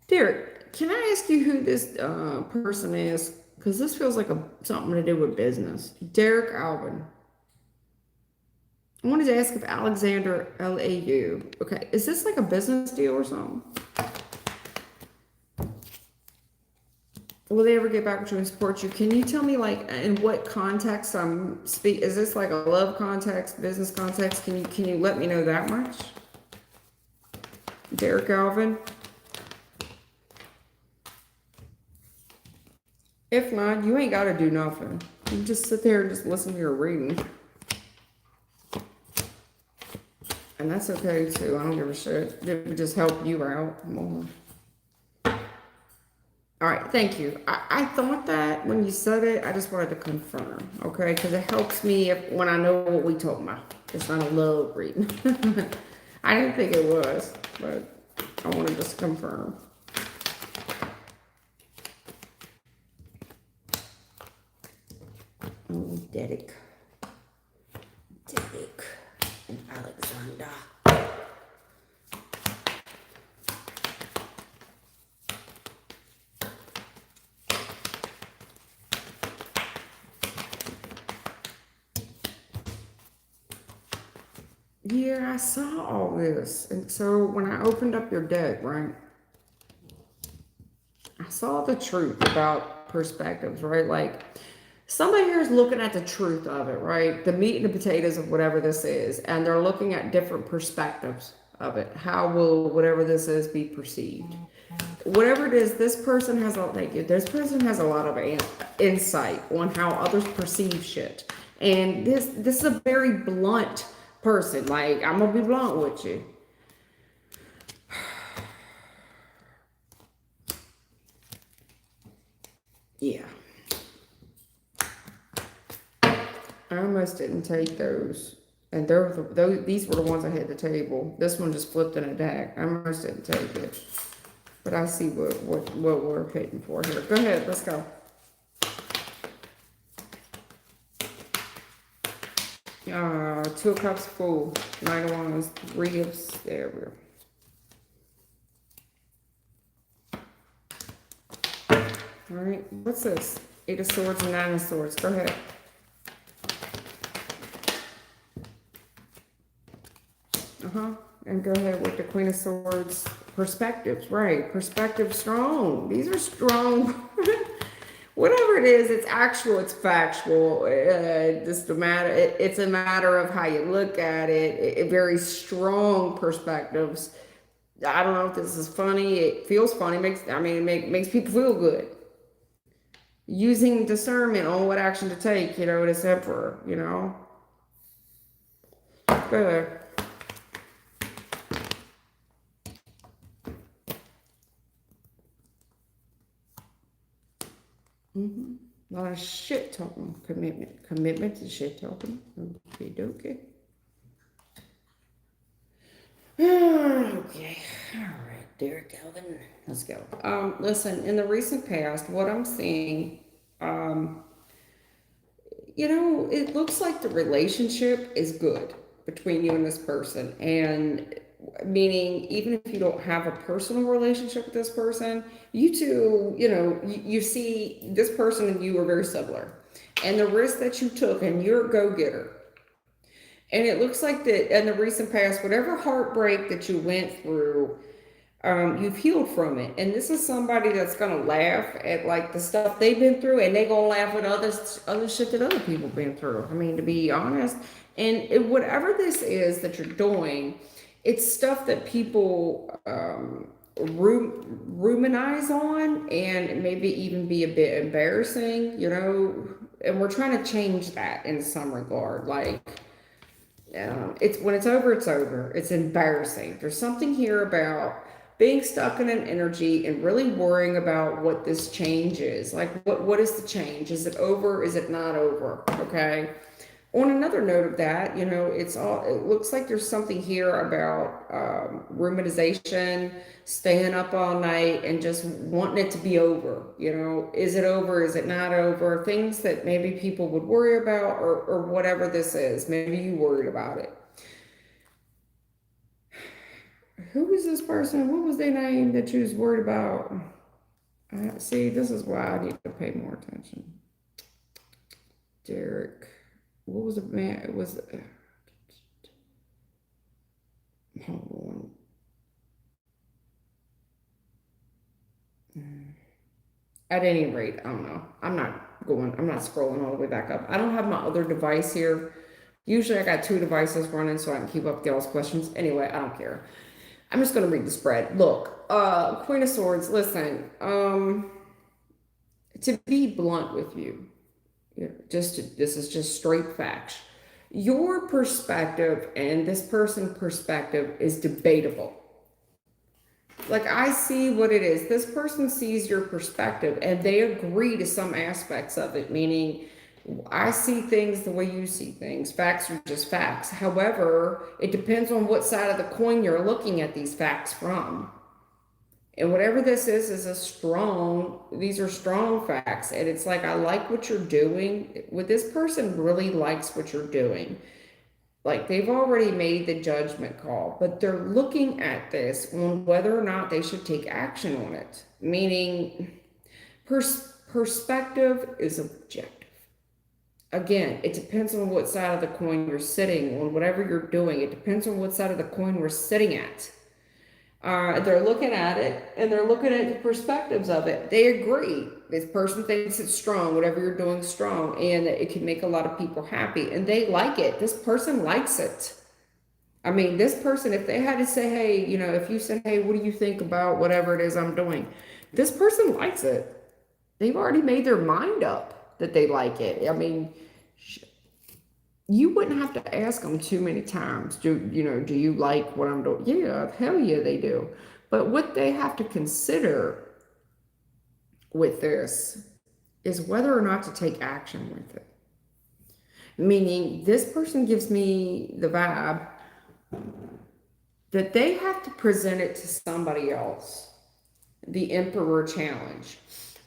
Derek, can I ask you who this person is? Because this feels like something to do with business. Derek Alvin. I wanted to ask if Alexander L-A-U. Okay, is this like a business deal or something? Will they ever get back with you and support you? Can you tell me, like, in what context I'm speaking? Is this like a love context, business context? Can you let me know that much? Derek Alvin? If not, you ain't got to do nothing. You just sit there and just listen to your reading. And that's okay, too. I don't give a shit. It would just help you out more. All right, thank you. I thought that when you said it, I just wanted to confirm, okay? Because it helps me when I know what we talking about. It's not a love reading. I didn't think it was, but I want to just confirm. Oh, Derek and Alexander. Yeah, I saw all this. And so when I opened up your deck, right, I saw the truth about perspectives, right? Like, somebody here is looking at the truth of it, right? The meat and the potatoes of whatever this is. And they're looking at different perspectives of it. How will whatever this is be perceived? Whatever it is, this person has this person has a lot of insight on how others perceive shit. And this is a very blunt person. Like, I'm gonna be blunt with you. Yeah. I almost didn't take those. And these were the ones I had at the table. This one just flipped in a deck. I almost didn't take it. But I see what we're hitting for here. Go ahead, let's go. 2 of Cups full. 9 of Wands. 3 of... There we go. All right, what's this? Eight of Swords and Nine of Swords. Go ahead. And go ahead with the Queen of Swords. Perspectives, right. Perspective strong. These are strong. Whatever it is, it's actual, it's factual. Just a matter, it's a matter of how you look at it. Very strong perspectives. I don't know if this is funny. It feels funny. Makes people feel good. Using discernment on what action to take, this emperor. Go ahead. A lot of shit talking. Commitment. Commitment to shit talking. Okay, okay. Okay. All right, Derek Calvin. Let's go. Listen, in the recent past, what I'm seeing, it looks like the relationship is good between you and this person. And meaning, even if you don't have a personal relationship with this person, you two, you see this person and you are very similar. And the risk that you took, and you're a go-getter. And it looks like that in the recent past, whatever heartbreak that you went through, you've healed from it. And this is somebody that's gonna laugh at like the stuff they've been through, and they gonna laugh at other shit that other people been through. I mean, to be honest, and whatever this is that you're doing, it's stuff that people ruminize on, and maybe even be a bit embarrassing, And we're trying to change that in some regard, like. It's when it's over, it's over. It's embarrassing. There's something here about being stuck in an energy and really worrying about what this change is. Like, what is the change? Is it over? Is it not over? Okay. On another note of that, it looks like there's something here about rumination, staying up all night and just wanting it to be over. Is it over? Is it not over? Things that maybe people would worry about, or whatever this is. Maybe you worried about it. Who is this person? What was their name that you was worried about? See, this is why I need to pay more attention. Derek. What was the man? It was. Hold on. At any rate, I don't know. I'm not scrolling all the way back up. I don't have my other device here. Usually I got two devices running so I can keep up with y'all's questions. Anyway, I don't care. I'm just gonna read the spread. Look, Queen of Swords, listen, to be blunt with you, this is just straight facts. Your perspective and this person's perspective is debatable. Like, I see what it is. This person sees your perspective and they agree to some aspects of it, meaning I see things the way you see things. Facts are just facts. However, it depends on what side of the coin you're looking at these facts from. And whatever this is these are strong facts. And it's like, I like what you're doing. This person really likes what you're doing. Like, they've already made the judgment call, but they're looking at this on whether or not they should take action on it. Meaning, perspective is objective. Again, it depends on what side of the coin you're sitting on, whatever you're doing. It depends on what side of the coin we're sitting at. They're looking at it, and they're looking at the perspectives of it. They agree. This person thinks it's strong, whatever you're doing is strong, and it can make a lot of people happy, and they like it. This person likes it. I mean, this person, if they had to say, hey, if you said, hey, what do you think about whatever it is I'm doing? This person likes it. They've already made their mind up that they like it. I mean, you wouldn't have to ask them too many times. Do you like what I'm doing? Yeah, hell yeah, they do. But what they have to consider with this is whether or not to take action with it. Meaning, this person gives me the vibe that they have to present it to somebody else. The Emperor Challenge.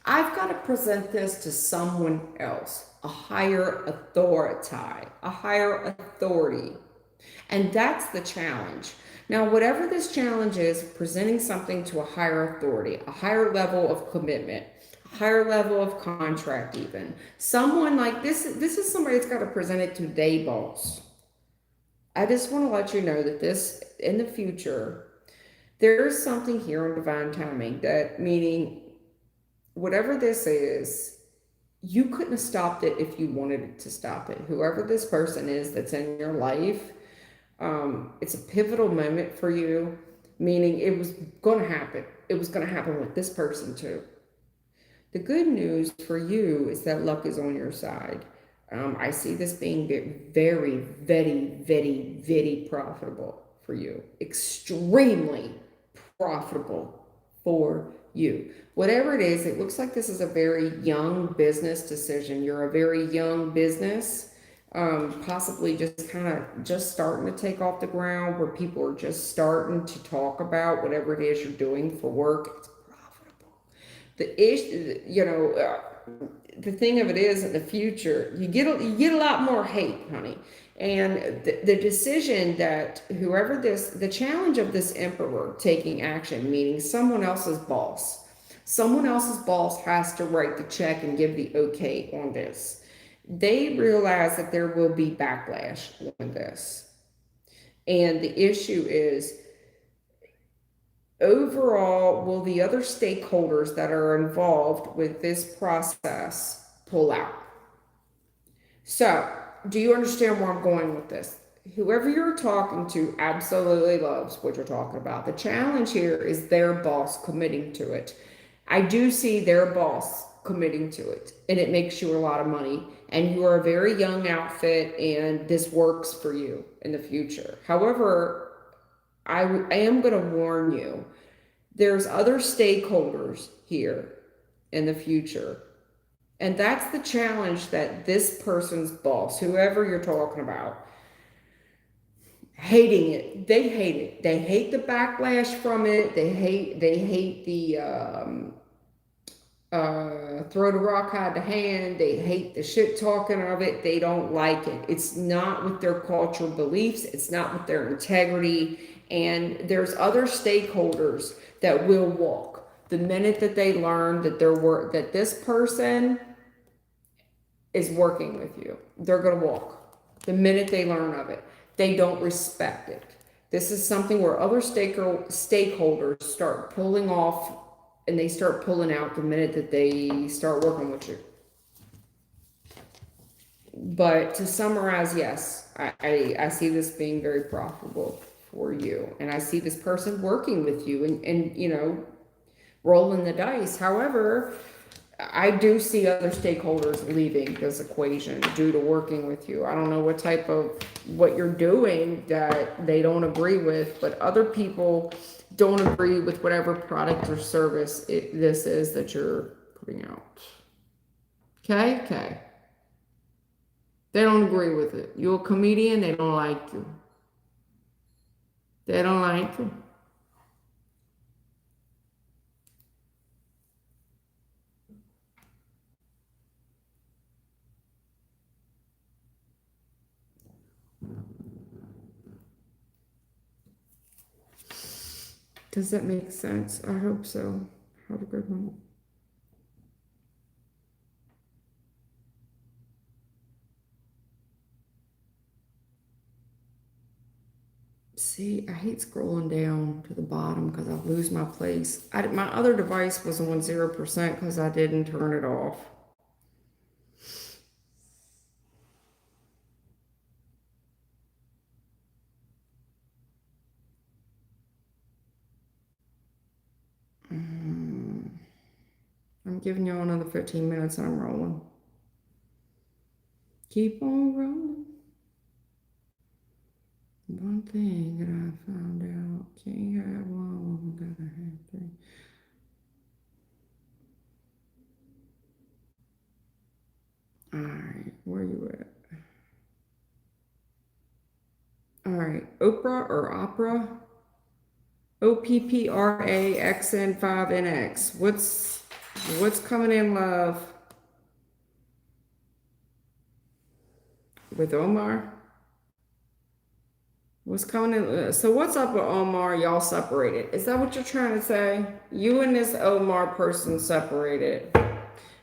I've got to present this to someone else, a higher authority. And that's the challenge. Now, whatever this challenge is, presenting something to a higher authority, a higher level of commitment, a higher level of contract even. Someone like this is somebody that's got to present it to their boss. I just want to let you know that this, in the future, there is something here in divine timing, that meaning whatever this is, you couldn't have stopped it if you wanted to stop it. Whoever this person is that's in your life, it's a pivotal moment for you, meaning it was going to happen. It was going to happen with this person too. The good news for you is that luck is on your side. I see this being very, very, very, very profitable for you. Extremely profitable for you. Whatever it is, it looks like this is a very young business decision. You're a very young business, possibly just kind of just starting to take off the ground, where people are just starting to talk about whatever it is you're doing for work. It's profitable. The issue, the thing of it is, in the future, you get a lot more hate, honey. And the decision that the challenge of this emperor taking action, meaning someone else's boss has to write the check and give the okay on this. They realize that there will be backlash on this. And the issue is, overall, will the other stakeholders that are involved with this process pull out? So, do you understand where I'm going with this? Whoever you're talking to absolutely loves what you're talking about. The challenge here is their boss committing to it. I do see their boss committing to it, and it makes you a lot of money. And you are a very young outfit, and this works for you in the future. However, I am going to warn you, there's other stakeholders here in the future. And that's the challenge, that this person's boss, whoever you're talking about, hating it. They hate it. They hate the backlash from it. They hate the throw the rock, hide the hand. They hate the shit talking of it. They don't like it. It's not with their cultural beliefs. It's not with their integrity. And there's other stakeholders that will walk the minute that they learn that that this person is working with you. They're going to walk the minute they learn of it. They don't respect it. This is something where other stakeholders start pulling off, and they start pulling out the minute that they start working with you. But to summarize, yes, I see this being very profitable for you. And I see this person working with you and rolling the dice. However, I do see other stakeholders leaving this equation due to working with you. I don't know what you're doing that they don't agree with, but other people don't agree with whatever product or service this is that you're putting out. Okay? They don't agree with it. You're a comedian, they don't like you. They don't like you. Does that make sense? I hope so. Have a good one. See, I hate scrolling down to the bottom because I lose my place. My other device was on 0% because I didn't turn it off. I'm giving y'all another 15 minutes and I'm rolling. Keep on rolling. One thing that I found out, can't have one woman, gotta have three. Alright, where you at? Alright, Oprah or Opera? OPPRAXN5NX. What's coming in love with Omar? What's coming in? So what's up with Omar? Y'all separated. Is that what you're trying to say? You and this Omar person separated.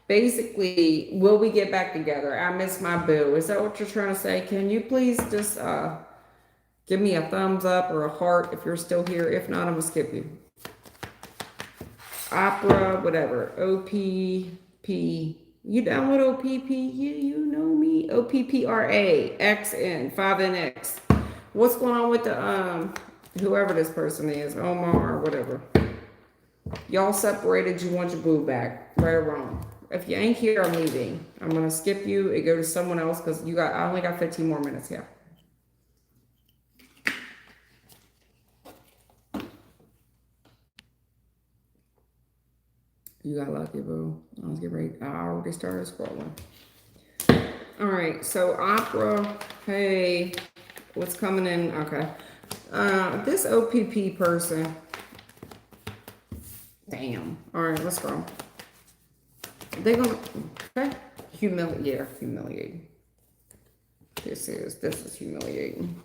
Basically, will we get back together? I miss my boo. Is that what you're trying to say? Can you please just give me a thumbs up or a heart if you're still here? If not, I'm going to skip you. Opera, whatever. OPP. You down with OPP? You know me. OPPRA. 5NX. What's going on with the whoever this person is, Omar or whatever? Y'all separated, you want your boo back. Right or wrong. If you ain't here, I'm leaving. I'm gonna skip you and go to someone else because I only got 15 more minutes here. You got lucky, boo. Let's get ready. I already started scrolling. All right, so opera. Hey, what's coming in? Okay. This OPP person. Damn. All right, let's go. They're gonna okay. Humiliating. This is humiliating.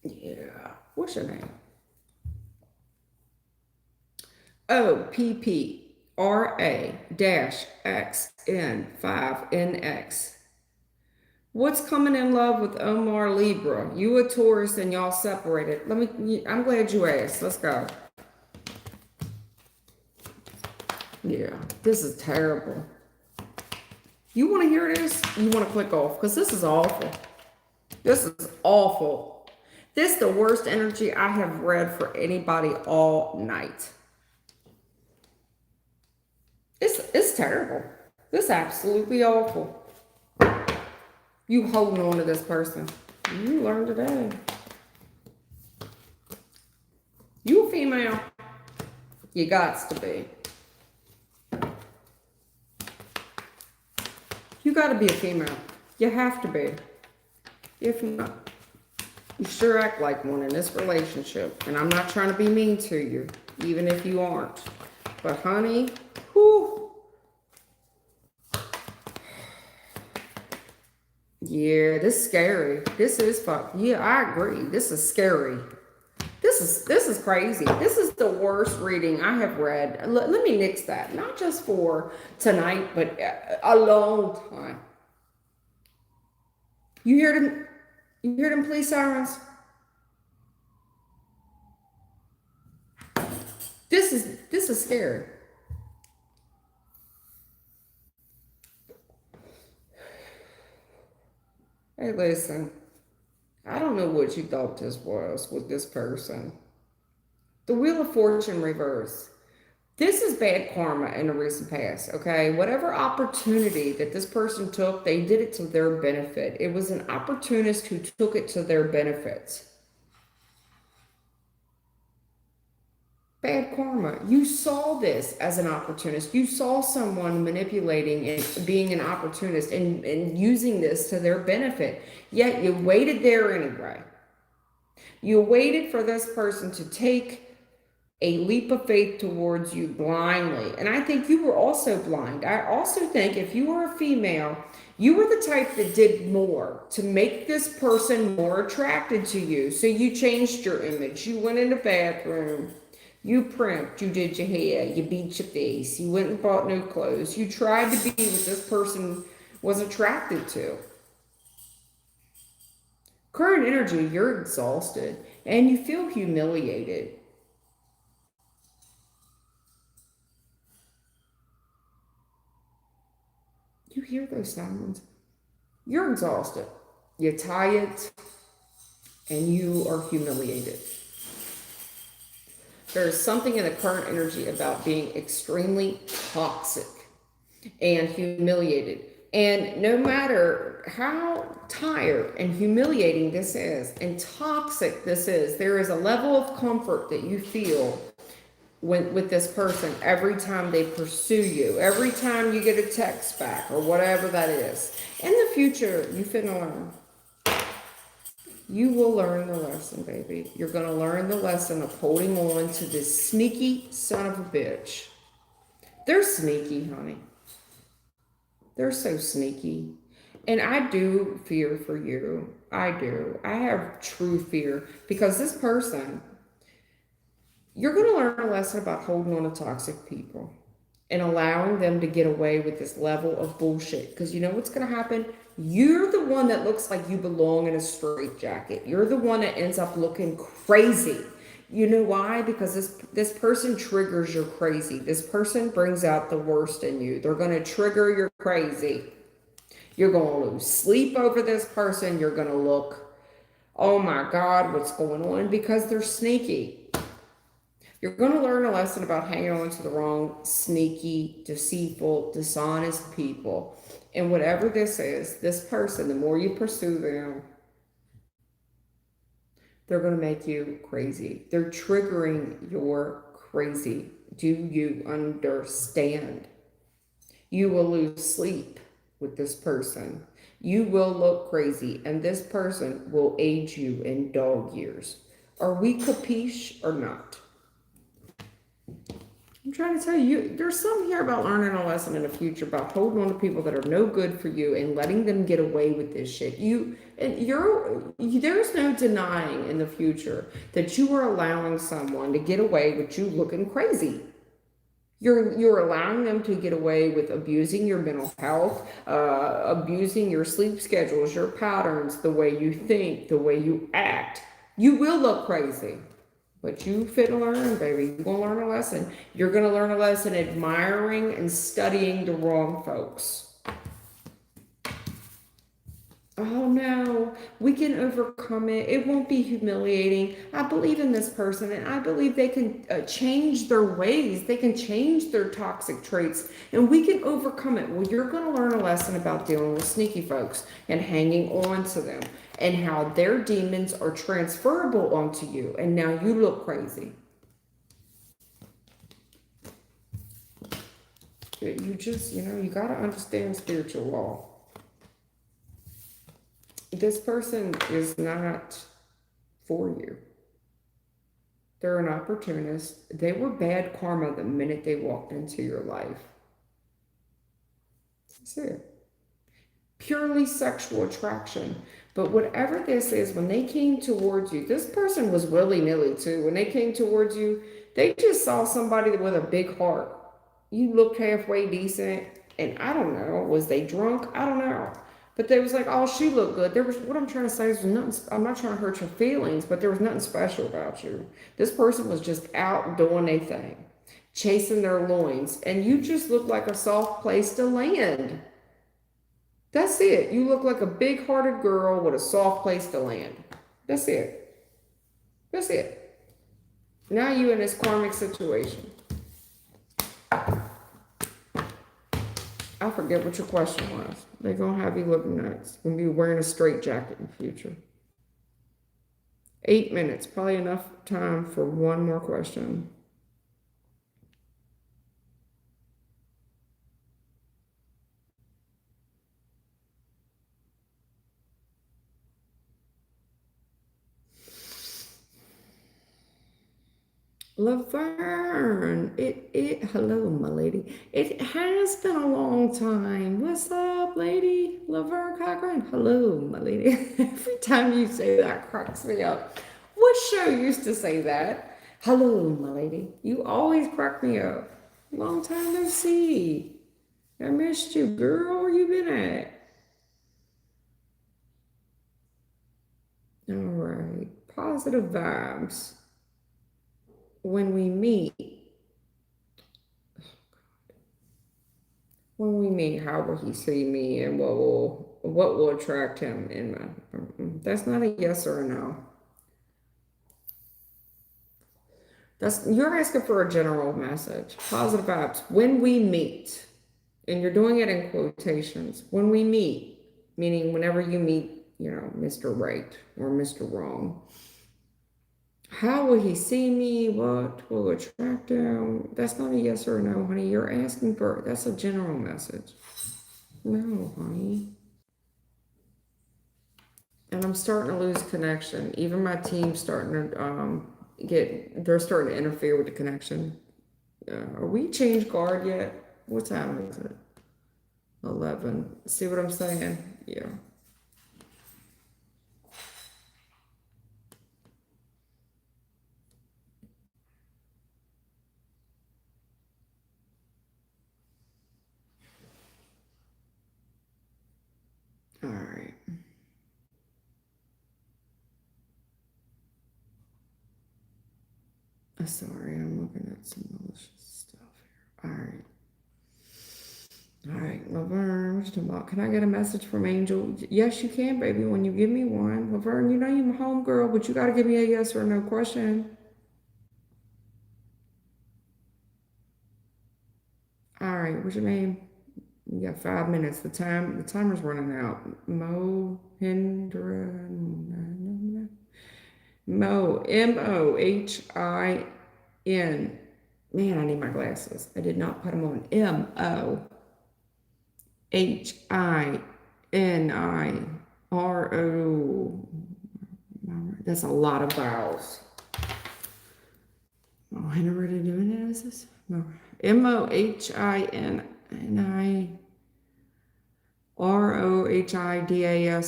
Yeah. What's your name? OPPRA-XN5NX. What's coming in love with Omar Libra? You a Taurus and y'all separated. I'm glad you asked. Let's go. Yeah, this is terrible. You want to hear this? You want to click off because this is awful. This is awful. This is the worst energy I have read for anybody all night. It's terrible. This is absolutely awful. You holding on to this person. You learned today. You a female. You gots to be. You got to be a female. You have to be. If not, you sure act like one in this relationship. And I'm not trying to be mean to you, even if you aren't. But honey, whew. Yeah, this is scary. This is fuck. Yeah, I agree. This is scary. This is crazy. This is the worst reading I have read. Let me nix that. Not just for tonight, but a long time. You hear them? You hear them police sirens? This is scary. Hey, listen. I don't know what you thought this was with this person. The Wheel of Fortune reverse. This is bad karma in the recent past, okay? Whatever opportunity that this person took, they did it to their benefit. It was an opportunist who took it to their benefit. Bad karma. You saw this as an opportunist. You saw someone manipulating and being an opportunist and using this to their benefit. Yet you waited there anyway. You waited for this person to take a leap of faith towards you blindly. And I think you were also blind. I also think if you were a female, you were the type that did more to make this person more attracted to you. So you changed your image. You went in the bathroom. You primped. You did your hair. You beat your face. You went and bought new clothes. You tried to be what this person was attracted to. Current energy, you're exhausted and you feel humiliated. You hear those sounds? You're exhausted. You're tired and you are humiliated. There's something in the current energy about being extremely toxic and humiliated. And no matter how tired and humiliating this is and toxic this is, there is a level of comfort that you feel with this person every time they pursue you, every time you get a text back or whatever that is. In the future, you finna learn. You will learn the lesson, baby. You're going to learn the lesson of holding on to this sneaky son of a bitch. They're sneaky, honey. They're so sneaky. And I do fear for you. I do. I have true fear because this person, You're going to learn a lesson about holding on to toxic people and allowing them to get away with this level of bullshit. Because you know what's going to happen? You're the one that looks like you belong in a straitjacket. You're the one that ends up looking crazy. You know why? Because this person triggers your crazy. This person brings out the worst in you. They're going to trigger your crazy. You're going to lose sleep over this person. You're going to look, oh my God, what's going on? Because they're sneaky. You're going to learn a lesson about hanging on to the wrong, sneaky, deceitful, dishonest people. And whatever this is, this person, the more you pursue them, they're going to make you crazy. They're triggering your crazy. Do you understand? You will lose sleep with this person. You will look crazy, and this person will age you in dog years. Are we capiche or not? I'm trying to tell you, there's something here about learning a lesson in the future about holding on to people that are no good for you and letting them get away with this shit. There's no denying in the future that you are allowing someone to get away with you looking crazy. You're allowing them to get away with abusing your mental health, abusing your sleep schedules, your patterns, the way you think, the way you act. You will look crazy. But you fit and learn, baby. You're going to learn a lesson. You're going to learn a lesson admiring and studying the wrong folks. Oh no, we can overcome it. It won't be humiliating. I believe in this person and I believe they can change their ways. They can change their toxic traits and we can overcome it. Well, you're going to learn a lesson about dealing with sneaky folks and hanging on to them and how their demons are transferable onto you. And now you look crazy. You got to understand spiritual law. This person is not for you. They're an opportunist. They were bad karma the minute they walked into your life. That's it. Purely sexual attraction. But whatever this is, when they came towards you, this person was willy-nilly too. When they came towards you, they just saw somebody with a big heart. You looked halfway decent, and I don't know, was they drunk? I don't know. But they was like, oh, she looked good. There was, what I'm trying to say is nothing, I'm not trying to hurt your feelings, but there was nothing special about you. This person was just out doing their thing, chasing their loins, and you just looked like a soft place to land. That's it. You look like a big-hearted girl with a soft place to land. That's it. That's it. Now you in this karmic situation. I forget what your question was. They're going to have you looking nuts. You're going to be wearing a straight jacket in the future. 8 minutes. Probably enough time for one more question. Laverne, hello, my lady. It has been a long time. What's up, lady? Laverne Cochran, hello, my lady. Every time you say that, cracks me up. What show used to say that? Hello, my lady. You always crack me up. Long time no see. I missed you, girl. Where you been at? All right. Positive vibes. When we meet, how will he see me and what will attract him in my, that's not a yes or a no. You're asking for a general message. Positive vibes. When we meet, and you're doing it in quotations, when we meet, meaning whenever you meet, Mr. Right or Mr. Wrong. How will he see me? What will attract him? That's not a yes or a no, honey. You're asking for, that's a general message. No, honey. And I'm starting to lose connection. Even my team's starting to they're starting to interfere with the connection. Are we changed guard yet? What time is it? 11. See what I'm saying? Yeah. All right. Sorry, I'm looking at some malicious stuff here. All right. All right, Laverne, can I get a message from Angel? Yes, you can, baby, when you give me one. Laverne, you know you're my homegirl, but you got to give me a yes or no question. All right, what's your name? You got 5 minutes. The timer's running out. Mohin. Man, I need my glasses. I did not put them on. Mohiniro. That's a lot of vowels. Oh, I never did doing it. Is this? No. MohinirOhidas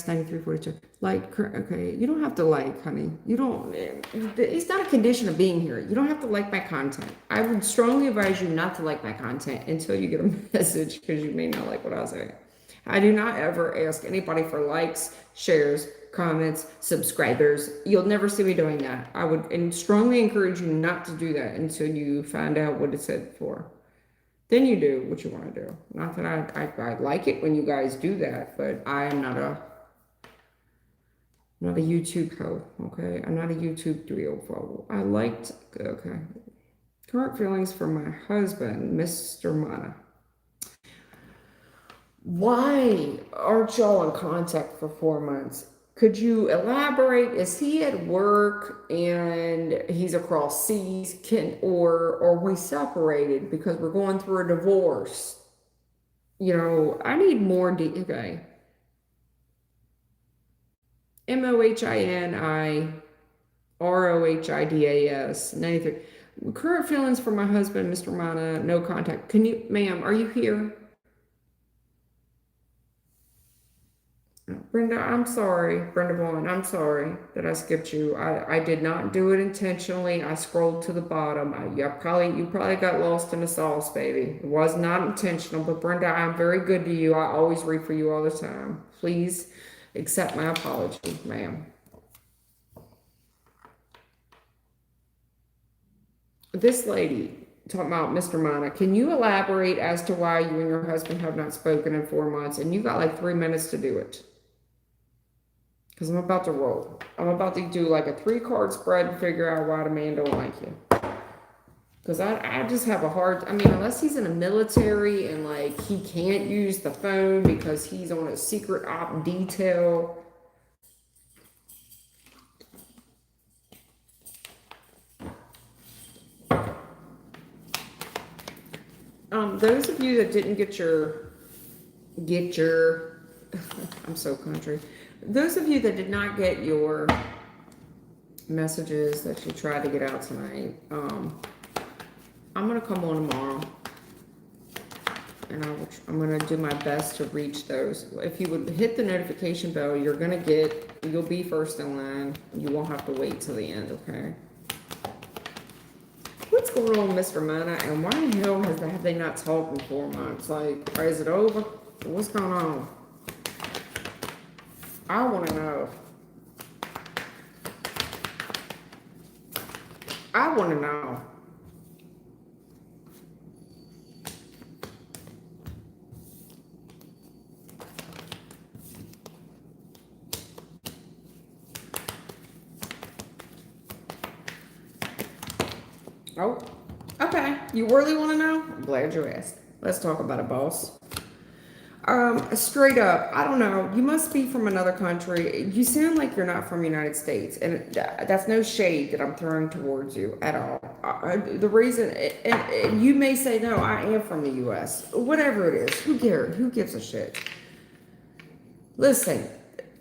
9342. Like, okay, you don't have to like, honey. You don't, it's not a condition of being here. You don't have to like my content. I would strongly advise you not to like my content until you get a message because you may not like what I say. I do not ever ask anybody for likes, shares, comments, subscribers. You'll never see me doing that. I would strongly encourage you not to do that until you find out what it's said for. Then you do what you want to do. Not that I like it when you guys do that, but I am not a YouTube hoe, okay? I'm not a YouTube 304. Okay. Current feelings for my husband, Mr. Mana. Why aren't y'all in contact for 4 months? Could you elaborate? Is he at work and he's across seas? Or are we separated because we're going through a divorce? You know, I need more okay. MohinirOhidas 93. Current feelings for my husband, Mr. Mana, no contact. Can you, ma'am, are you here? Brenda, I'm sorry. Brenda Vaughn, I'm sorry that I skipped you. I did not do it intentionally. I scrolled to the bottom. You probably got lost in the sauce, baby. It was not intentional, but Brenda, I'm very good to you. I always read for you all the time. Please accept my apology, ma'am. This lady talking about Mr. Mana, can you elaborate as to why you and your husband have not spoken in 4 months? And you got like 3 minutes to do it. Because I'm about to roll. I'm about to do like a 3-card spread and figure out why the man don't like you. Because I just have a hard, I mean, unless he's in the military and like he can't use the phone because he's on a secret op detail. Those of you that didn't get your, I'm so country. Those of you that did not get your messages that you tried to get out tonight, I'm going to come on tomorrow. And I'm going to do my best to reach those. If you would hit the notification bell, you'll be first in line. You won't have to wait till the end, okay? What's going on, Mr. Mana? And why the hell have they not talked in 4 months? Like, is it over? What's going on? I want to know. I want to know. Oh, okay. You really want to know? I'm glad you asked. Let's talk about it, boss. Straight up, I don't know. You must be from another country. You sound like you're not from the United States, and that's no shade that I'm throwing towards you at all. The reason, and you may say, no, I am from the U.S. Whatever it is, who cares? Who gives a shit? Listen,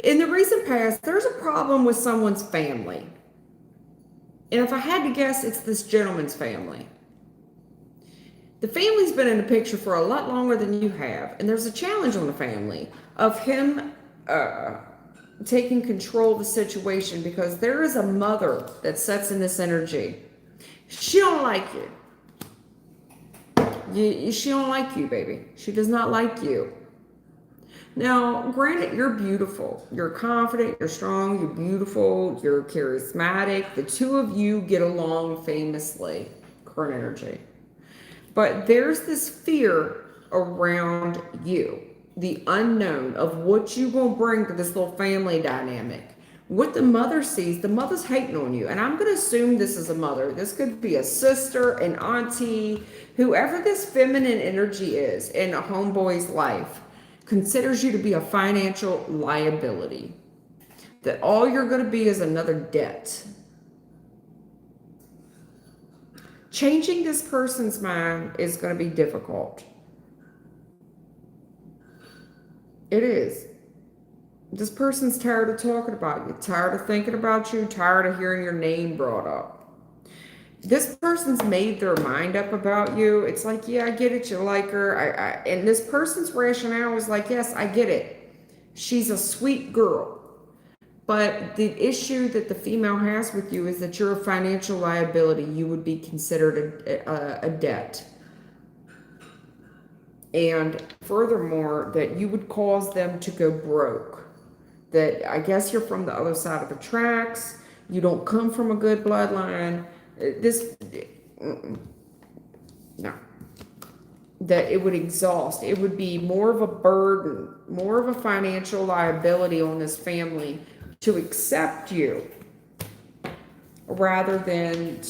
in the recent past, there's a problem with someone's family. And if I had to guess, it's this gentleman's family. The family's been in the picture for a lot longer than you have, and there's a challenge on the family of him taking control of the situation because there is a mother that sets in this energy. She don't like you. She don't like you, baby. She does not like you. Now, granted, you're beautiful. You're confident, you're strong, you're beautiful, you're charismatic. The two of you get along famously, current energy. But there's this fear around you, the unknown of what you gonna bring to this little family dynamic. What the mother sees, the mother's hating on you. And I'm gonna assume this is a mother. This could be a sister, an auntie, whoever this feminine energy is in a homeboy's life considers you to be a financial liability. That all you're gonna be is another debt. Changing this person's mind is going to be difficult. It is. This person's tired of talking about you, tired of thinking about you, tired of hearing your name brought up. This person's made their mind up about you. It's like, yeah, I get it. You like her. And this person's rationale is like, yes, I get it. She's a sweet girl. But the issue that the female has with you is that you're a financial liability. You would be considered a debt. And furthermore, that you would cause them to go broke. That I guess you're from the other side of the tracks. You don't come from a good bloodline. No. That it would exhaust. It would be more of a burden, more of a financial liability on this family to accept you rather than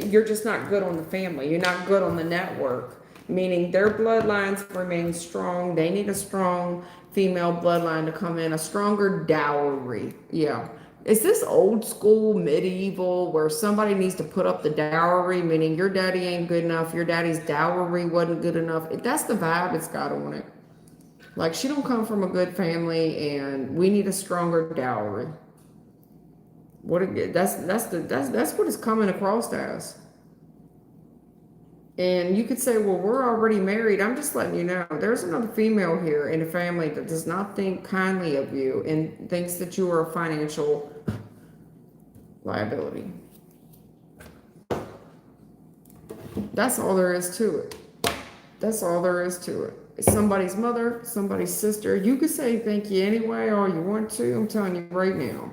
you're just not good on the family. You're not good on the network, meaning their bloodlines remain strong. They need a strong female bloodline to come in, a stronger dowry. Yeah. Is this old school medieval where somebody needs to put up the dowry, meaning your daddy ain't good enough, your daddy's dowry wasn't good enough? That's the vibe it's got on it. Like, she don't come from a good family, and we need a stronger dowry. That's what it's coming across as. And you could say, well, we're already married. I'm just letting you know, there's another female here in the family that does not think kindly of you and thinks that you are a financial liability. That's all there is to it. That's all there is to it. Somebody's mother, somebody's sister. You could say thank you anyway, all you want to. I'm telling you right now.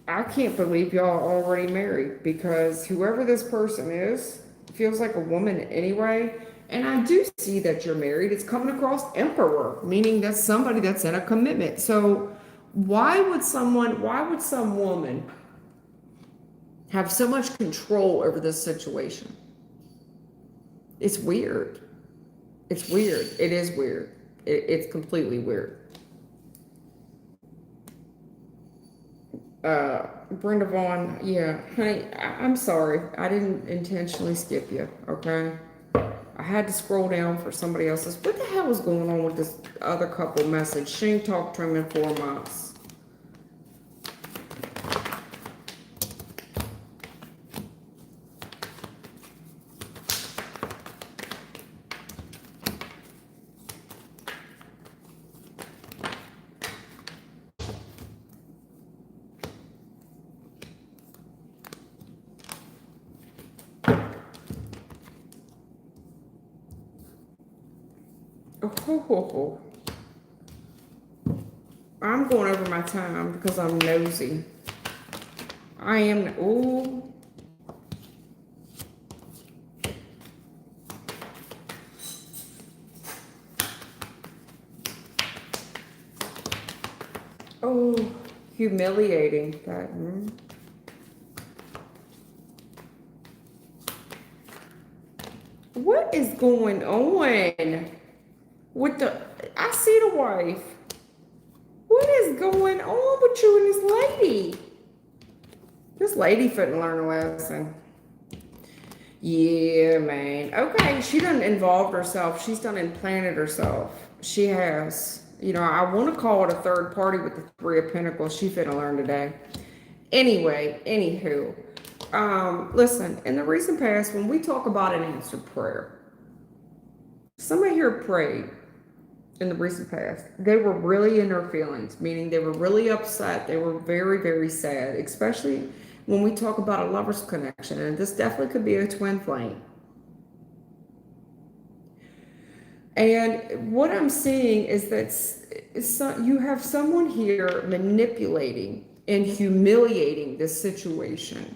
I can't believe y'all are already married, because whoever this person is feels like a woman anyway. And I do see that you're married. It's coming across emperor, meaning that's somebody that's in a commitment. So why would some woman have so much control over this situation? It's weird. It's weird. It is weird. It's completely weird. Brenda Vaughn, yeah, honey, I'm sorry. I didn't intentionally skip you, okay? I had to scroll down for somebody else's. What the hell is going on with this other couple message? She ain't talked to him in 4 months. Oh, I'm going over my time because I'm nosy. I am. Ooh. Oh, humiliating. That. What is going on? I see the wife. What is going on with you and this lady? This lady finna learn a lesson. Yeah, man. Okay, she done involved herself. She's done implanted herself. She has. You know, I want to call it a third party with the 3 of Pentacles. She finna learn today. Anyway, anywho. Listen, in the recent past, when we talk about an answered prayer, somebody here prayed in the recent past. They were really in their feelings, meaning they were really upset. They were very, very sad, especially when we talk about a lover's connection. And this definitely could be a twin flame. And what I'm seeing is that you have someone here manipulating and humiliating this situation,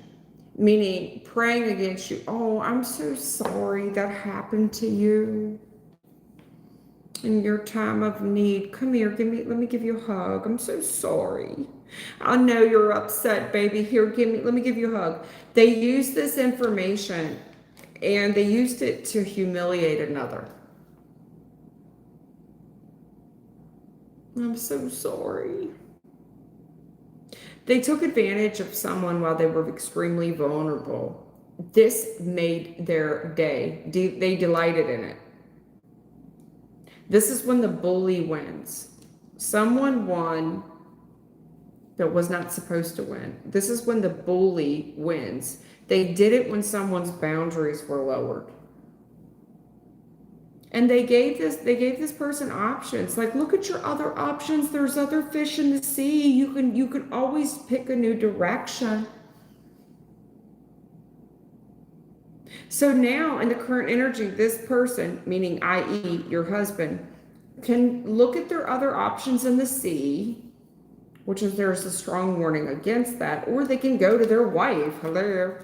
meaning praying against you. Oh, I'm so sorry that happened to you in your time of need. Come here, let me give you a hug. I'm so sorry. I know you're upset, baby. Here, let me give you a hug. They used this information and they used it to humiliate another. I'm so sorry. They took advantage of someone while they were extremely vulnerable. This made their day. They delighted in it. This is when the bully wins. Someone won that was not supposed to win. This is when the bully wins. They did it when someone's boundaries were lowered. And they gave this person options. Like, look at your other options. There's other fish in the sea. You can always pick a new direction. So now in the current energy, this person, meaning i.e. your husband, can look at their other options in the sea, which is there's a strong warning against that, or they can go to their wife, hello,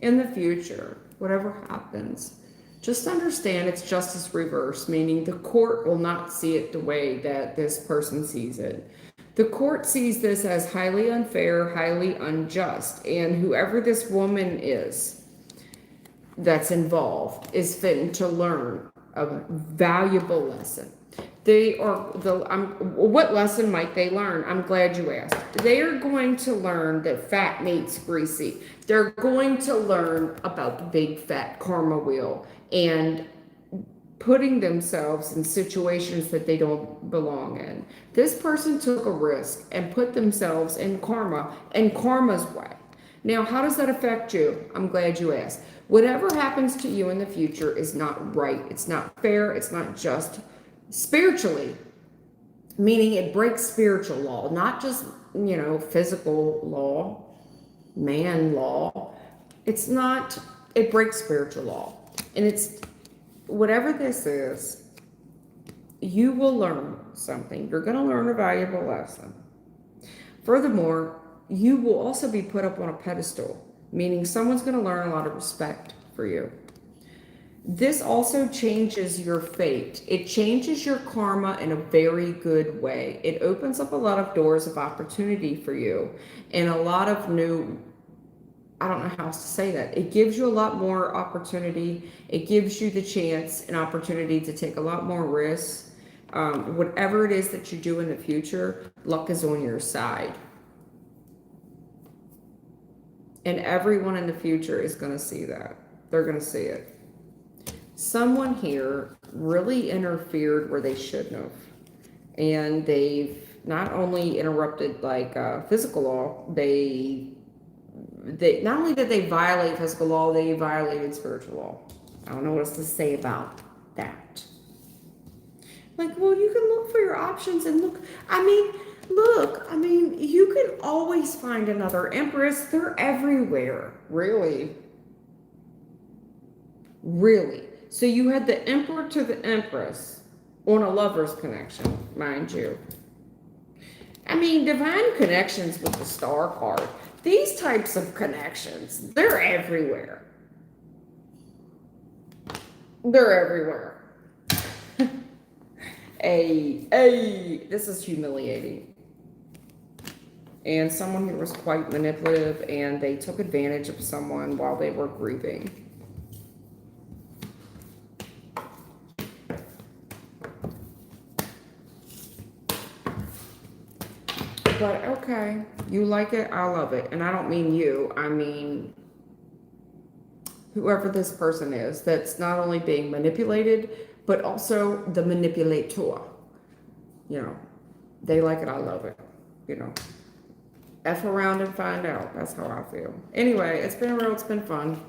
in the future, whatever happens. Just understand it's justice reverse, meaning the court will not see it the way that this person sees it. The court sees this as highly unfair, highly unjust, and whoever this woman is that's involved is fitting to learn a valuable lesson. What lesson might they learn? I'm glad you asked. They are going to learn that fat meat's greasy. They're going to learn about the big fat karma wheel and putting themselves in situations that they don't belong in. This person took a risk and put themselves in karma's way. Now, how does that affect you? I'm glad you asked. Whatever happens to you in the future is not right. It's not fair. It's not just. Spiritually, meaning it breaks spiritual law, not just, physical law, man law. It breaks spiritual law. And it's, whatever this is, you will learn something. You're going to learn a valuable lesson. Furthermore, you will also be put up on a pedestal, meaning someone's going to learn a lot of respect for you. This also changes your fate. It changes your karma in a very good way. It opens up a lot of doors of opportunity for you and a lot of new, I don't know how else to say that. It gives you a lot more opportunity. It gives you the chance and opportunity to take a lot more risks. Whatever it is that you do in the future, luck is on your side. And everyone in the future is going to see that. They're going to see it. Someone here really interfered where they shouldn't have. And they've not only interrupted physical law, they not only did they violate physical law, they violated spiritual law. I don't know what else to say about that. Well, you can look for your options and look, you can always find another empress. They're everywhere, really. Really. So you had the emperor to the empress on a lover's connection, mind you. Divine connections with the star card. These types of connections, they're everywhere. They're everywhere. This is humiliating. And someone who was quite manipulative and they took advantage of someone while they were grieving. But okay, you like it, I love it. And I don't mean you, I mean whoever this person is that's not only being manipulated, but also the manipulator. They like it, I love it. F around and find out. That's how I feel. Anyway, it's been fun.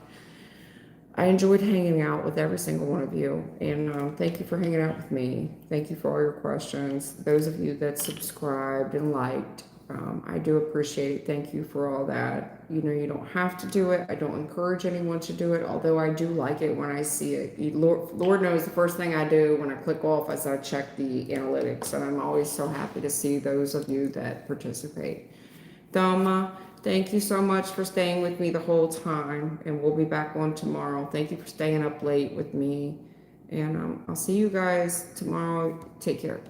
I enjoyed hanging out with every single one of you. And thank you for hanging out with me. Thank you for all your questions. Those of you that subscribed and liked. I do appreciate it. Thank you for all that. You know, you don't have to do it. I don't encourage anyone to do it, although I do like it when I see it. Lord knows the first thing I do when I click off is I check the analytics, and I'm always so happy to see those of you that participate. Thelma, thank you so much for staying with me the whole time, and we'll be back on tomorrow. Thank you for staying up late with me, and I'll see you guys tomorrow. Take care.